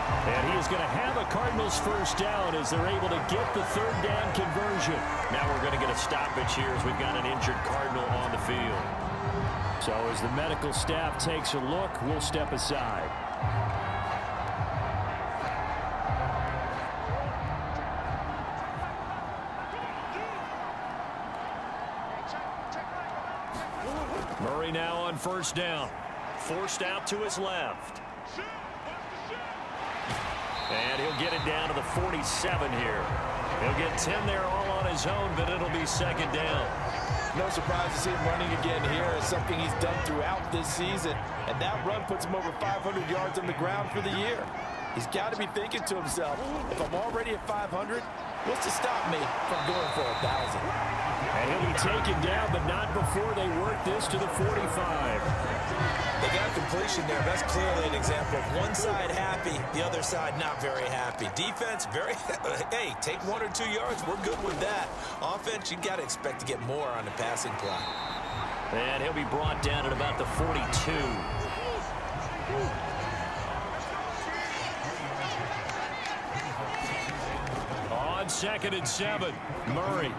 And he is going to have a Cardinals 1st down as they're able to get the 3rd down conversion. Now we're going to get a stoppage here as we've got an injured Cardinal on the field. So as the medical staff takes a look, we'll step aside. Murray now on 1st down. Forced out to his left. And he'll get it down to the 47 here. He'll get 10 there all on his own, but it'll be 2nd down. No surprise to see him running again here. It's something he's done throughout this season. And that run puts him over 500 yards on the ground for the year. He's got to be thinking to himself, if I'm already at 500, what's to stop me from going for 1,000? And he'll be taken down, but not before they work this to the 45. They got completion there. That's clearly an example of one side happy, the other side not very happy. Defense, very, hey, take 1 or 2 yards. We're good with that. Offense, you got to expect to get more on the passing play. And he'll be brought down at about the 42. On 2nd and 7, Murray.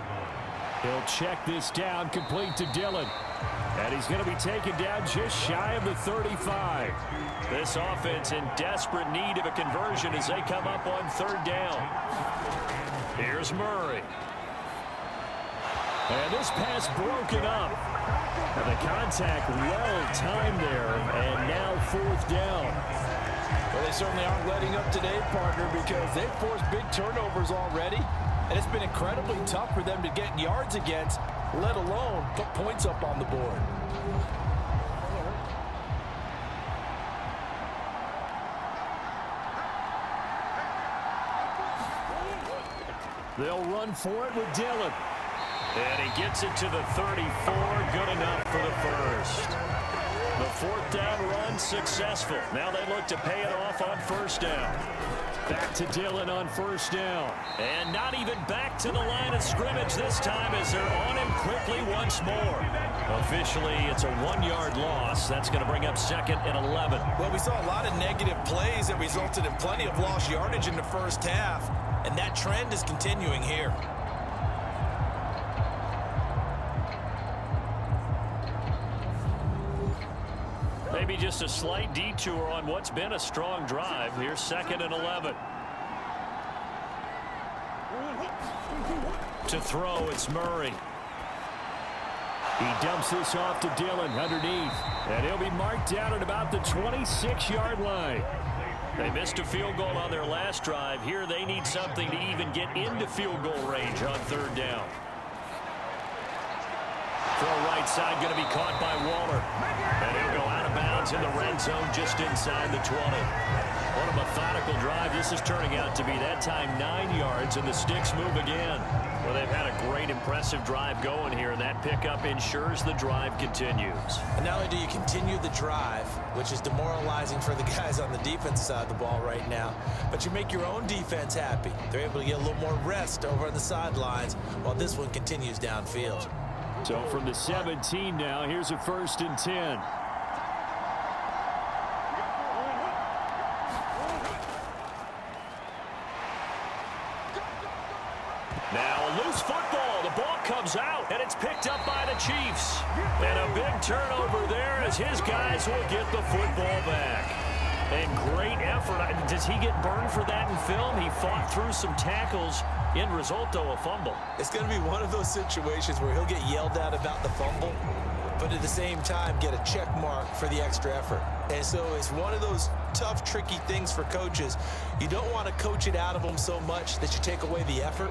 He'll check this down, complete to Dillon. And he's going to be taken down just shy of the 35. This offense in desperate need of a conversion as they come up on 3rd down. Here's Murray. And this pass broken up. And the contact well timed there. And now 4th down. Well, they certainly aren't letting up today, partner, because they've forced big turnovers already. And it's been incredibly tough for them to get yards against, let alone put points up on the board. They'll run for it with Dillon. And he gets it to the 34. Good enough for the 1st. The 4th down run successful. Now they look to pay it off on 1st down. Back to Dillon on 1st down. And not even back to the line of scrimmage this time as they're on him quickly once more. Officially, it's a 1-yard loss. That's going to bring up 2nd and 11. Well, we saw a lot of negative plays that resulted in plenty of lost yardage in the 1st half. And that trend is continuing here. Maybe just a slight detour on what's been a strong drive. Here's 2nd and 11. To throw, it's Murray. He dumps this off to Dillon underneath. And he'll be marked down at about the 26-yard line. They missed a field goal on their last drive. Here they need something to even get into field goal range on 3rd down. Throw right side going to be caught by Waller. And he'll go out of bounds in the red zone just inside the 20. What a methodical drive this is turning out to be. That time 9 yards, and the sticks move again. Well, they've had a great, impressive drive going here, and that pickup ensures the drive continues. And not only do you continue the drive, which is demoralizing for the guys on the defense side of the ball right now, but you make your own defense happy. They're able to get a little more rest over on the sidelines while this one continues downfield. So from the 17 now, here's a 1st and 10. Now a loose football. The ball comes out, and it's picked up by the Chiefs. And a big turnover there as his guys will get the football back. And great effort. Does he get burned for that in film? He fought through some tackles. End result, though, a fumble. It's going to be one of those situations where he'll get yelled at about the fumble, but at the same time get a check mark for the extra effort. And so it's one of those tough, tricky things for coaches. You don't want to coach it out of them so much that you take away the effort.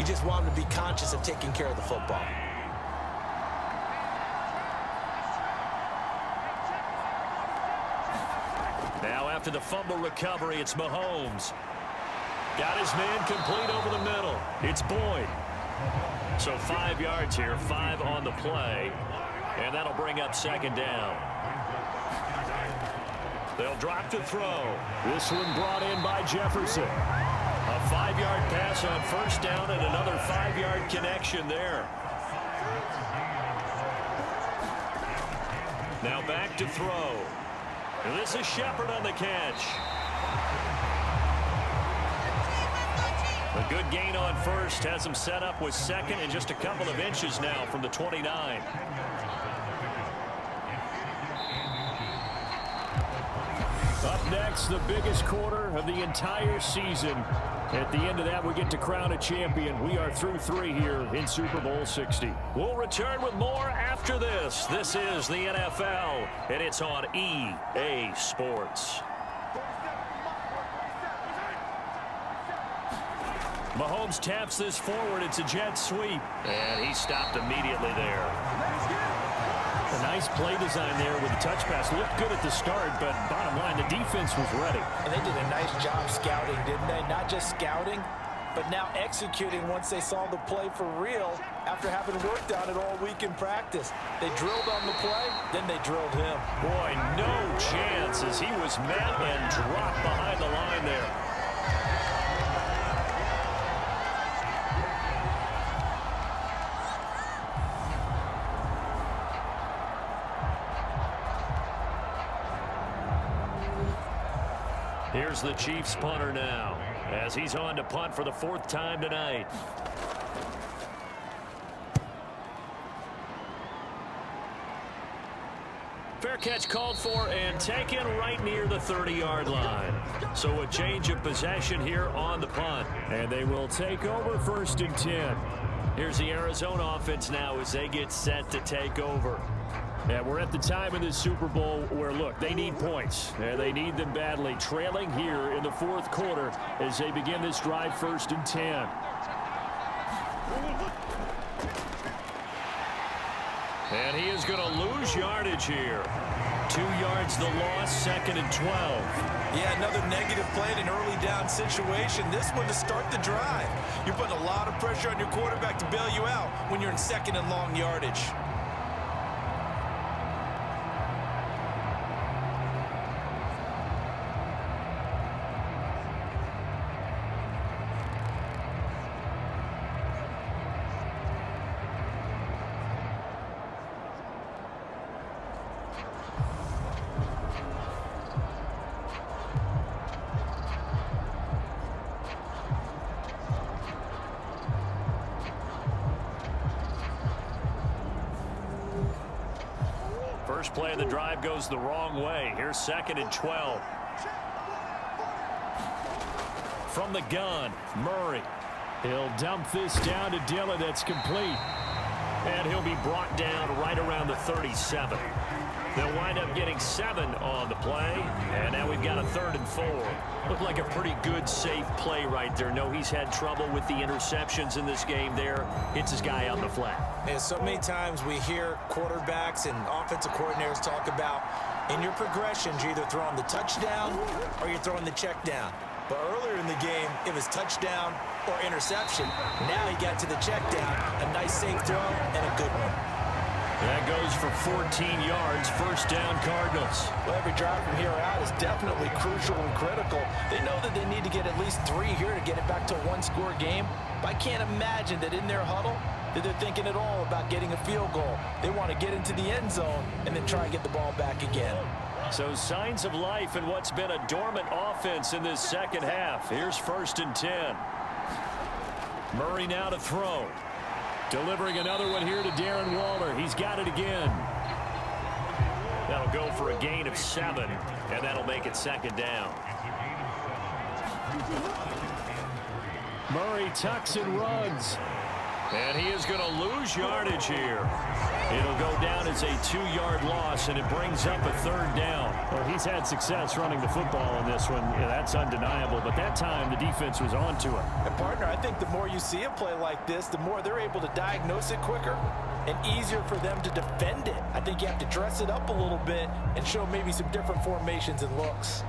You just want them to be conscious of taking care of the football. Now after the fumble recovery, it's Mahomes. Got his man complete over the middle. It's Boyd. So 5 yards here, 5 on the play. And that'll bring up second down. They'll drop to throw. This one brought in by Jefferson. A 5-yard pass on first down and another 5-yard connection there. Now back to throw. And this is Shepard on the catch. A good gain on first has him set up with second and just a couple of inches now from the 29. Up next, the biggest quarter of the entire season. At the end of that, we get to crown a champion. We are through 3 here in Super Bowl 60. We'll return with more after this. This is the NFL, and it's on EA Sports. Mahomes taps this forward. It's a jet sweep, and he stopped immediately there. A nice play design there with the touch pass. Looked good at the start, but bottom line, the defense was ready. And they did a nice job scouting, didn't they? Not just scouting, but now executing once they saw the play for real after having worked on it all week in practice. They drilled on the play, then they drilled him. Boy, no chance as he was met and dropped behind the line there. Here's the Chiefs punter now as he's on to punt for the 4th time tonight. Fair catch called for and taken right near the 30-yard line. So a change of possession here on the punt. And they will take over 1st and 10. Here's the Arizona offense now as they get set to take over. Yeah, we're at the time in this Super Bowl where, look, they need points. And they need them badly. Trailing here in the 4th quarter as they begin this drive 1st and 10. And he is going to lose yardage here. 2 yards the loss, 2nd and 12. Yeah, another negative play in an early down situation. This one to start the drive. You're putting a lot of pressure on your quarterback to bail you out when you're in 2nd and long yardage. First play of the drive goes the wrong way. Here's 2nd and 12. From the gun, Murray. He'll dump this down to Dillon. That's complete. And he'll be brought down right around the 37. They'll wind up getting 7 on the play. And now we've got a 3rd and 4. Looked like a pretty good, safe play right there. No, he's had trouble with the interceptions in this game there. Hits his guy on the flat. And so many times we hear quarterbacks and offensive coordinators talk about in your progressions, you're either throwing the touchdown or you're throwing the check down. But earlier in the game, it was touchdown or interception. Now he got to the check down. A nice safe throw and a good one. That goes for 14 yards. 1st down, Cardinals. Well, every drive from here out is definitely crucial and critical. They know that they need to get at least 3 here to get it back to a 1-score game. But I can't imagine that in their huddle that they're thinking at all about getting a field goal. They want to get into the end zone and then try and get the ball back again. So signs of life in what's been a dormant offense in this 2nd half. Here's 1st and 10. Murray now to throw. Delivering another one here to Darren Waller. He's got it again. That'll go for a gain of 7, and that'll make it 2nd down. Murray tucks and runs. And he is going to lose yardage here. It'll go down as a 2-yard loss, and it brings up a 3rd down. Well, he's had success running the football in this one. Yeah, that's undeniable. But that time, the defense was on to him. And, partner, I think the more you see a play like this, the more they're able to diagnose it quicker and easier for them to defend it. I think you have to dress it up a little bit and show maybe some different formations and looks.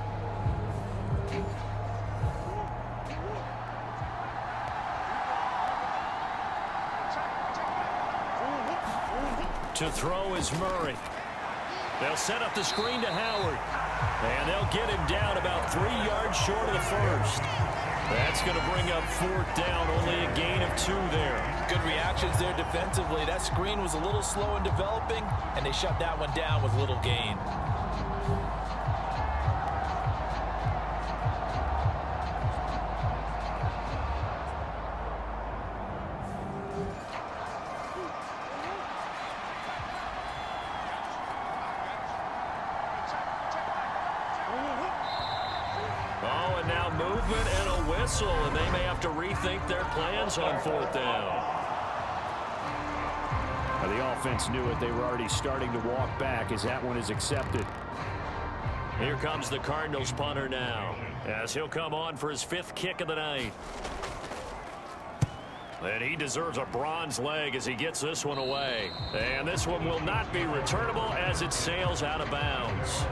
To throw is Murray. They'll set up the screen to Howard. And they'll get him down about 3 yards short of the first. That's going to bring up 4th down, only a gain of 2 there. Good reactions there defensively. That screen was a little slow in developing, and they shut that one down with little gain. Movement and a whistle, and they may have to rethink their plans on 4th down. The offense knew it. They were already starting to walk back as that one is accepted. Here comes the Cardinals punter now, as he'll come on for his 5th kick of the night. And he deserves a bronze leg as he gets this one away. And this one will not be returnable as it sails out of bounds.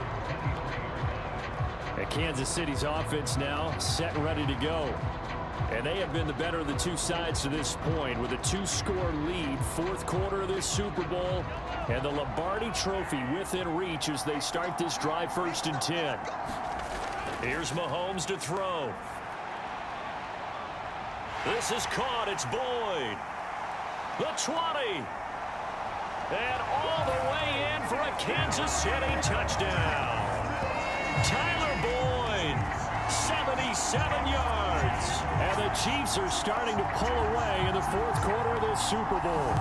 Kansas City's offense now set and ready to go. And they have been the better of the two sides to this point with a 2-score lead, 4th quarter of this Super Bowl, and the Lombardi Trophy within reach as they start this drive 1st and 10. Here's Mahomes to throw. This is caught. It's Boyd. The 20. And all the way in for a Kansas City touchdown. Tyler Boyd, 77 yards. And the Chiefs are starting to pull away in the 4th quarter of this Super Bowl.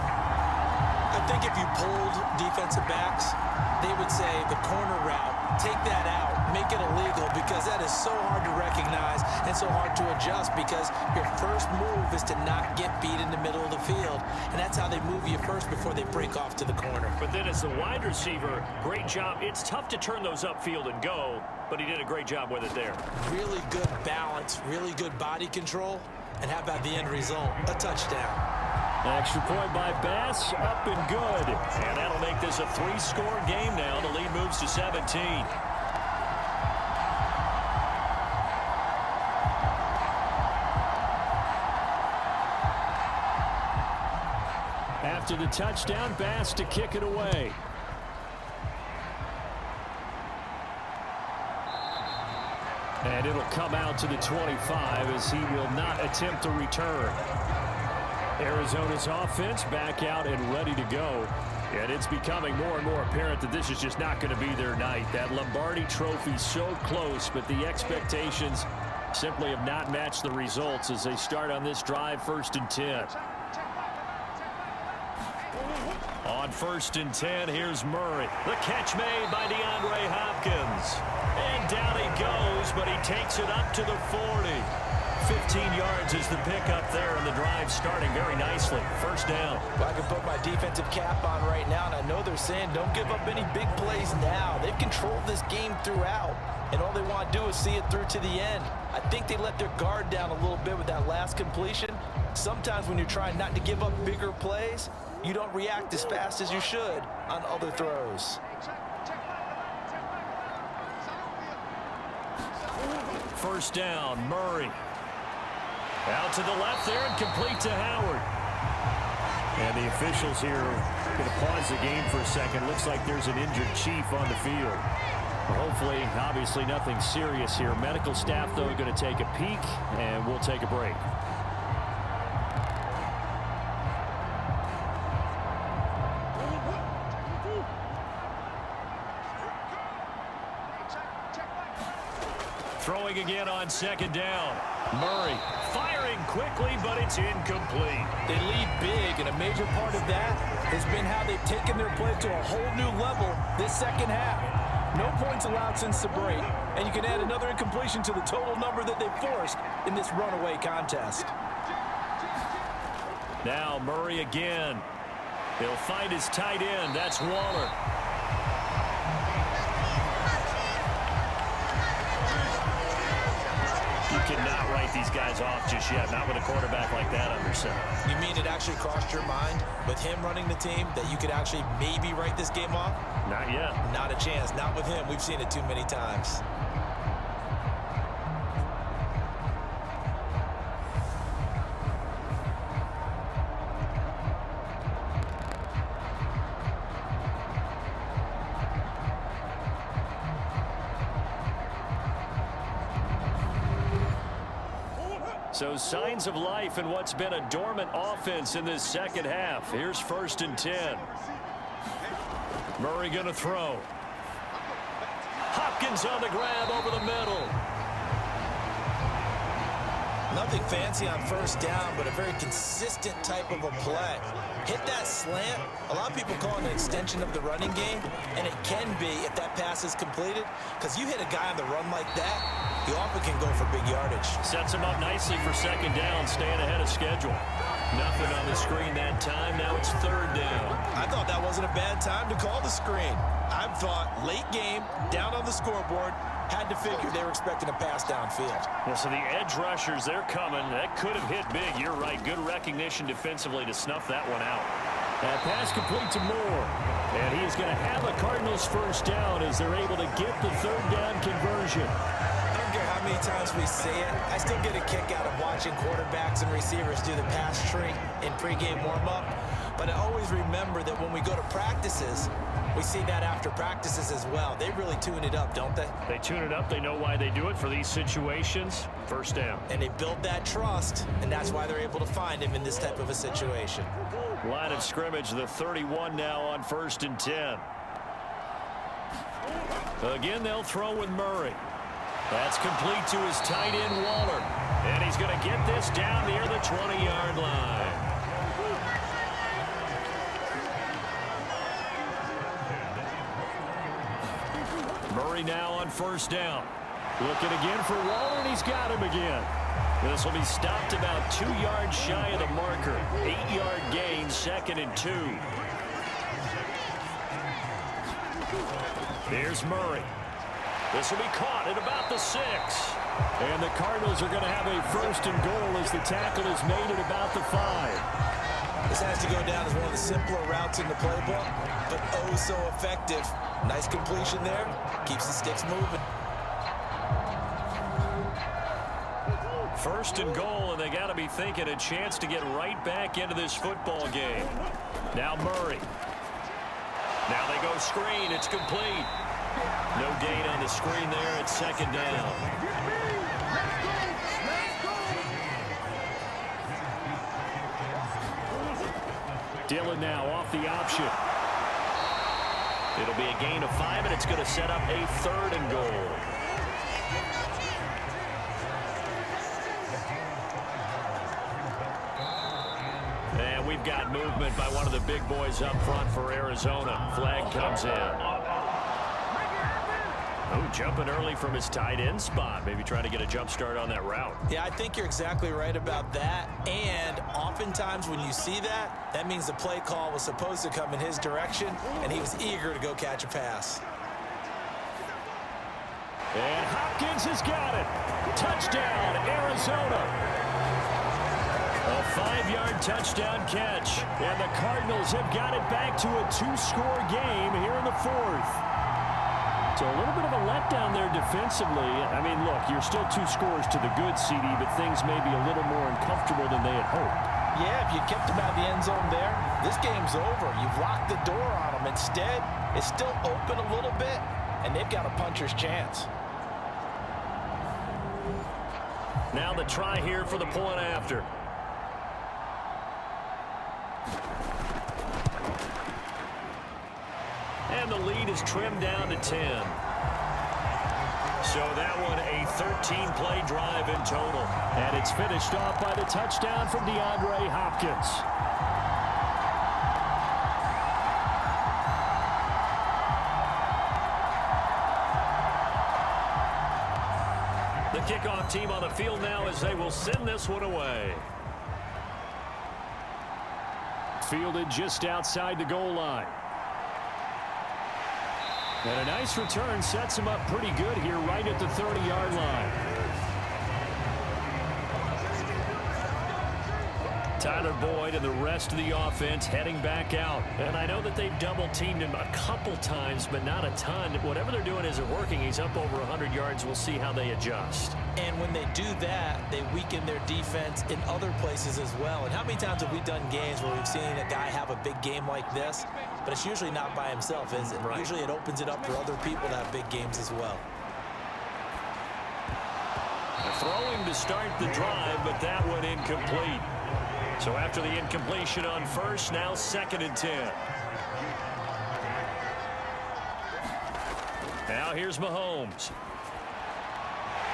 I think if you pulled defensive backs, they would say the corner route, take that out, make it illegal, because that is so hard to recognize and so hard to adjust because your first move is to not get beat in the middle of the field. And that's how they move you first before they break off to the corner. But then as the wide receiver, great job. It's tough to turn those upfield and go, but he did a great job with it there. Really good balance, really good body control. And how about the end result? A touchdown. Extra point by Bass, up and good. And that'll make this a 3-score game now. The lead moves to 17. After the touchdown, Bass to kick it away. And it'll come out to the 25 as he will not attempt to return. Arizona's offense back out and ready to go. And it's becoming more and more apparent that this is just not going to be their night. That Lombardi Trophy so close, but the expectations simply have not matched the results as they start on this drive 1st and 10. On 1st and 10, here's Murray. The catch made by DeAndre Hopkins. And down he goes, but he takes it up to the 40. 15 yards is the pickup there, and the drive starting very nicely. 1st down. Well, I can put my defensive cap on right now, and I know they're saying don't give up any big plays now. They've controlled this game throughout, and all they want to do is see it through to the end. I think they let their guard down a little bit with that last completion. Sometimes when you're trying not to give up bigger plays, you don't react as fast as you should on other throws. 1st down, Murray. Out to the left there and complete to Howard. And the officials here are going to pause the game for a second. Looks like there's an injured Chief on the field. Well, hopefully, obviously nothing serious here. Medical staff, though, going to take a peek, and we'll take a break. Throwing again on 2nd down. Murray firing quickly, but it's incomplete. They lead big, and a major part of that has been how they've taken their play to a whole new level this 2nd half. No points allowed since the break, and you can add another incompletion to the total number that they forced in this runaway contest. Now Murray again. He'll find his tight end. That's Waller. You cannot write these guys off just yet, not with a quarterback like that under center. You mean it actually crossed your mind with him running the team that you could actually maybe write this game off? Not yet. Not a chance. Not with him. We've seen it too many times. So signs of life in what's been a dormant offense in this second half. Here's 1st and 10. Murray going to throw. Hopkins on the grab over the middle. Nothing fancy on 1st down, but a very consistent type of a play. Hit that slant. A lot of people call it an extension of the running game, and it can be if that pass is completed, because you hit a guy on the run like that, he often can go for big yardage. Sets him up nicely for 2nd down, staying ahead of schedule. Nothing on the screen that time. Now it's 3rd down. I thought that wasn't a bad time to call the screen. I thought late game, down on the scoreboard, had to figure they were expecting a pass downfield. Well, so the edge rushers, they're coming. That could have hit big. You're right. Good recognition defensively to snuff that one out. That pass complete to Moore. And he is going to have a Cardinals 1st down as they're able to get the 3rd down conversion. I don't care how many times we say it, I still get a kick out of watching quarterbacks and receivers do the pass tree in pregame warm-up. But I always remember that when we go to practices, we see that after practices as well. They really tune it up, don't they? They tune it up. They know why they do it for these situations. 1st down. And they build that trust, and that's why they're able to find him in this type of a situation. Line of scrimmage, the 31 now on 1st and 10. Again, they'll throw with Murray. That's complete to his tight end, Waller. And he's going to get this down near the 20-yard line. Murray now on 1st down. Looking again for Waller, and he's got him again. This will be stopped about 2 yards shy of the marker. 8-yard gain, 2nd and 2. Here's Murray. This will be caught at about the 6. And the Cardinals are going to have a 1st and goal as the tackle is made at about the 5. This has to go down as one of the simpler routes in the playbook, but oh so effective. Nice completion there. Keeps the sticks moving. 1st and goal, and they got to be thinking a chance to get right back into this football game. Now Murray. Now they go screen. It's complete. No gain on the screen there. It's 2nd down. Dillon now off the option. It'll be a gain of 5, and it's going to set up a 3rd and goal. And we've got movement by one of the big boys up front for Arizona. Flag comes in. Oh, jumping early from his tight end spot. Maybe trying to get a jump start on that route. Yeah, I think you're exactly right about that. And oftentimes when you see that, that means the play call was supposed to come in his direction, and he was eager to go catch a pass. And Hopkins has got it. Touchdown, Arizona. A 5-yard touchdown catch. And the Cardinals have got it back to a 2-score game here in the 4th. So a little bit of a letdown there defensively. I mean, look, you're still 2 scores to the good, CD, but things may be a little more uncomfortable than they had hoped. Yeah, if you kept him out of the end zone there, this game's over. You've locked the door on him. Instead, it's still open a little bit, and they've got a puncher's chance. Now the try here for the point after. And the lead is trimmed down to 10. So that one a 13-play drive in total. And it's finished off by the touchdown from DeAndre Hopkins. The kickoff team on the field now as they will send this one away. Fielded just outside the goal line. And a nice return sets him up pretty good here right at the 30-yard line. Tyler Boyd and the rest of the offense heading back out. And I know that they've double-teamed him a couple times, but not a ton. Whatever they're doing isn't working. He's up over 100 yards. We'll see how they adjust. And when they do that, they weaken their defense in other places as well. And how many times have we done games where we've seen a guy have a big game like this, but it's usually not by himself, is it? Right. Usually it opens it up for other people to have big games as well. The throwing to start the drive, but that one incomplete. So after the incompletion on first, now 2nd and 10. Now here's Mahomes.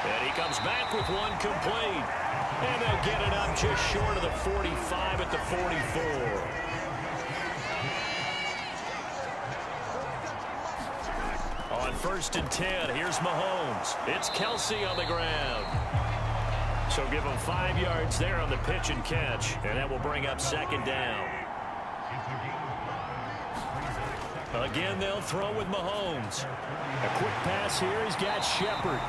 And he comes back with one complete. And they'll get it up just short of the 45 at the 44. On 1st and 10, here's Mahomes. It's Kelsey on the ground. So give him 5 yards there on the pitch and catch, and that will bring up 2nd down. Again, they'll throw with Mahomes. A quick pass here. He's got Shepard.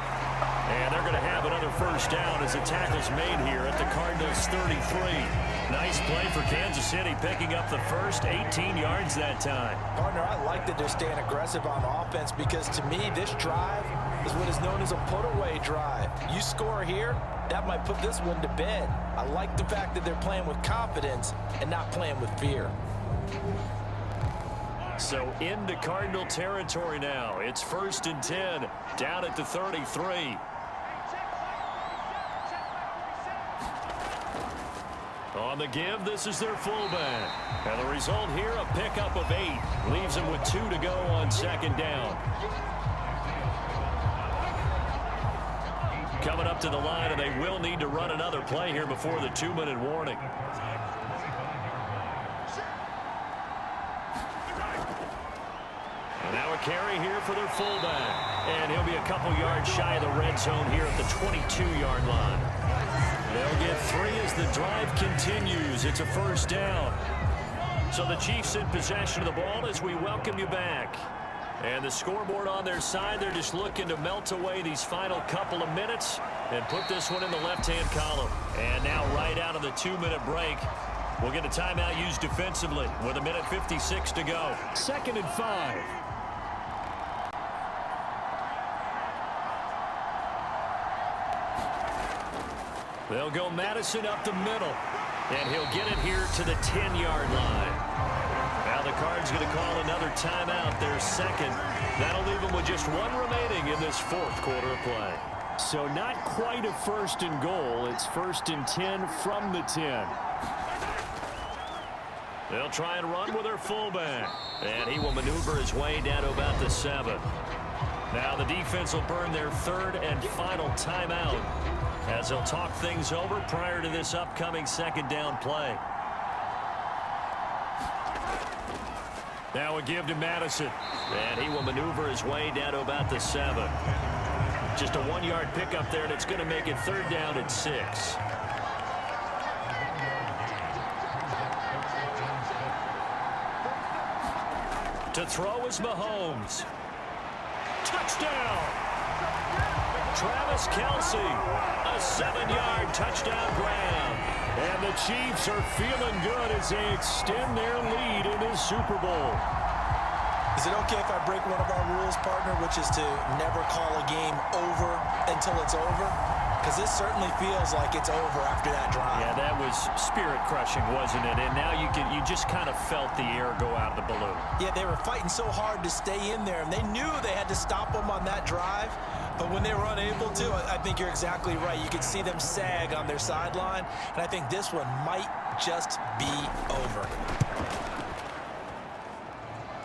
And they're going to have another 1st down as the tackle's made here at the Cardinals 33. Nice play for Kansas City, picking up the first, 18 yards that time. Partner, I like that they're staying aggressive on offense because to me, this drive is what is known as a put-away drive. You score here, that might put this one to bed. I like the fact that they're playing with confidence and not playing with fear. So into Cardinal territory now. It's 1st and 10, down at the 33. On the give, this is their fullback. And the result here, a pickup of 8. Leaves them with 2 to go on 2nd down. Coming up to the line, and they will need to run another play here before the 2-minute warning. And now a carry here for their fullback. And he'll be a couple yards shy of the red zone here at the 22-yard line. They'll get 3 as the drive continues. It's a 1st down. So the Chiefs in possession of the ball as we welcome you back. And the scoreboard on their side, they're just looking to melt away these final couple of minutes and put this one in the left-hand column. And now right out of the 2-minute break, we'll get a timeout used defensively with 1:56 to go. 2nd and 5. They'll go Madison up the middle, and he'll get it here to the 10-yard line. Now the Cards going to call another timeout, their 2nd. That'll leave them with just 1 remaining in this 4th quarter of play. So not quite a 1st and goal. It's 1st and 10 from the 10. They'll try and run with their fullback, and he will maneuver his way down to about the 7. Now the defense will burn their 3rd and final timeout as they'll talk things over prior to this upcoming 2nd down play. Now a give to Madison, and he will maneuver his way down to about the 7. Just a 1-yard pickup there, and it's going to make it 3rd down and 6. To throw is Mahomes. Touchdown! Travis Kelce, a 7-yard touchdown grab. And the Chiefs are feeling good as they extend their lead in the Super Bowl. Is it okay if I break one of our rules, partner, which is to never call a game over until it's over? Because this certainly feels like it's over after that drive. Yeah, that was spirit-crushing, wasn't it? And now you just kind of felt the air go out of the balloon. Yeah, they were fighting so hard to stay in there, and they knew they had to stop them on that drive. But when they were unable to, I think you're exactly right. You could see them sag on their sideline, and I think this one might just be over.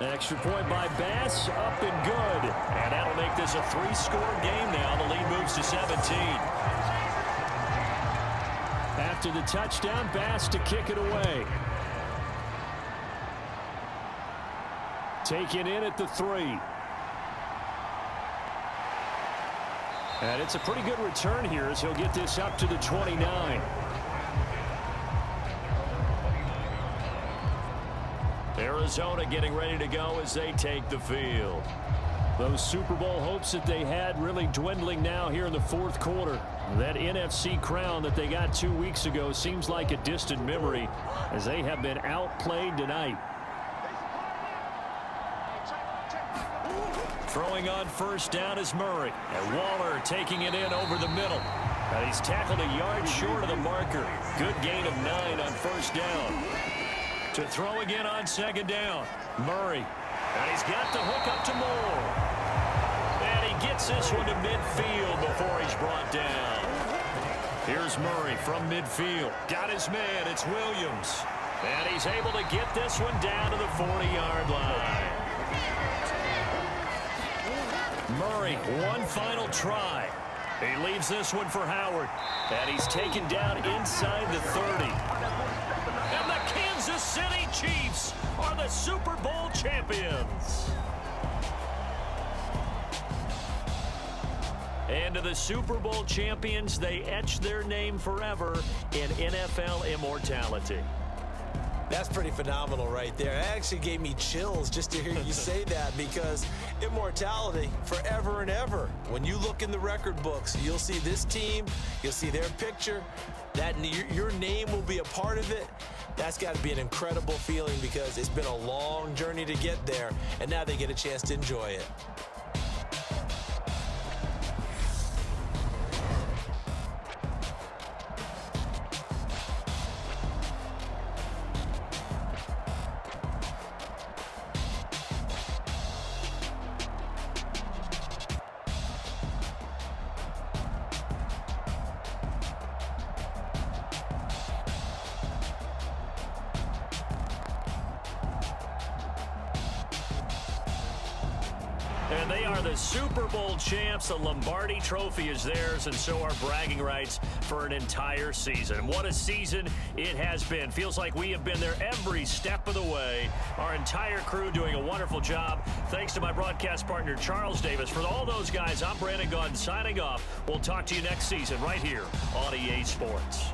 Extra point by Bass, up and good. And that'll make this a 3-score game now. The lead moves to 17. After the touchdown, Bass to kick it away. Taken in at the 3. And it's a pretty good return here as he'll get this up to the 29. Arizona getting ready to go as they take the field. Those Super Bowl hopes that they had really dwindling now here in the 4th quarter. That NFC crown that they got 2 weeks ago seems like a distant memory as they have been outplayed tonight. Throwing on 1st down is Murray. And Waller taking it in over the middle. And he's tackled a yard short of the marker. Good gain of 9 on 1st down. To throw again on 2nd down. Murray. And he's got the hook up to Moore. And he gets this one to midfield before he's brought down. Here's Murray from midfield. Got his man. It's Williams. And he's able to get this one down to the 40-yard line. Murray, one final try. He leaves this one for Howard. And he's taken down inside the 30. And the Kansas City Chiefs are the Super Bowl champions. And to the Super Bowl champions, they etch their name forever in NFL immortality. That's pretty phenomenal right there. It actually gave me chills just to hear you say that, because immortality forever and ever. When you look in the record books, you'll see this team, you'll see their picture, that your name will be a part of it. That's got to be an incredible feeling, because it's been a long journey to get there, and now they get a chance to enjoy it. And they are the Super Bowl champs. The Lombardi Trophy is theirs, and so are bragging rights for an entire season. What a season it has been. Feels like we have been there every step of the way. Our entire crew doing a wonderful job. Thanks to my broadcast partner, Charles Davis. For all those guys, I'm Brandon Gaudin signing off. We'll talk to you next season right here on EA Sports.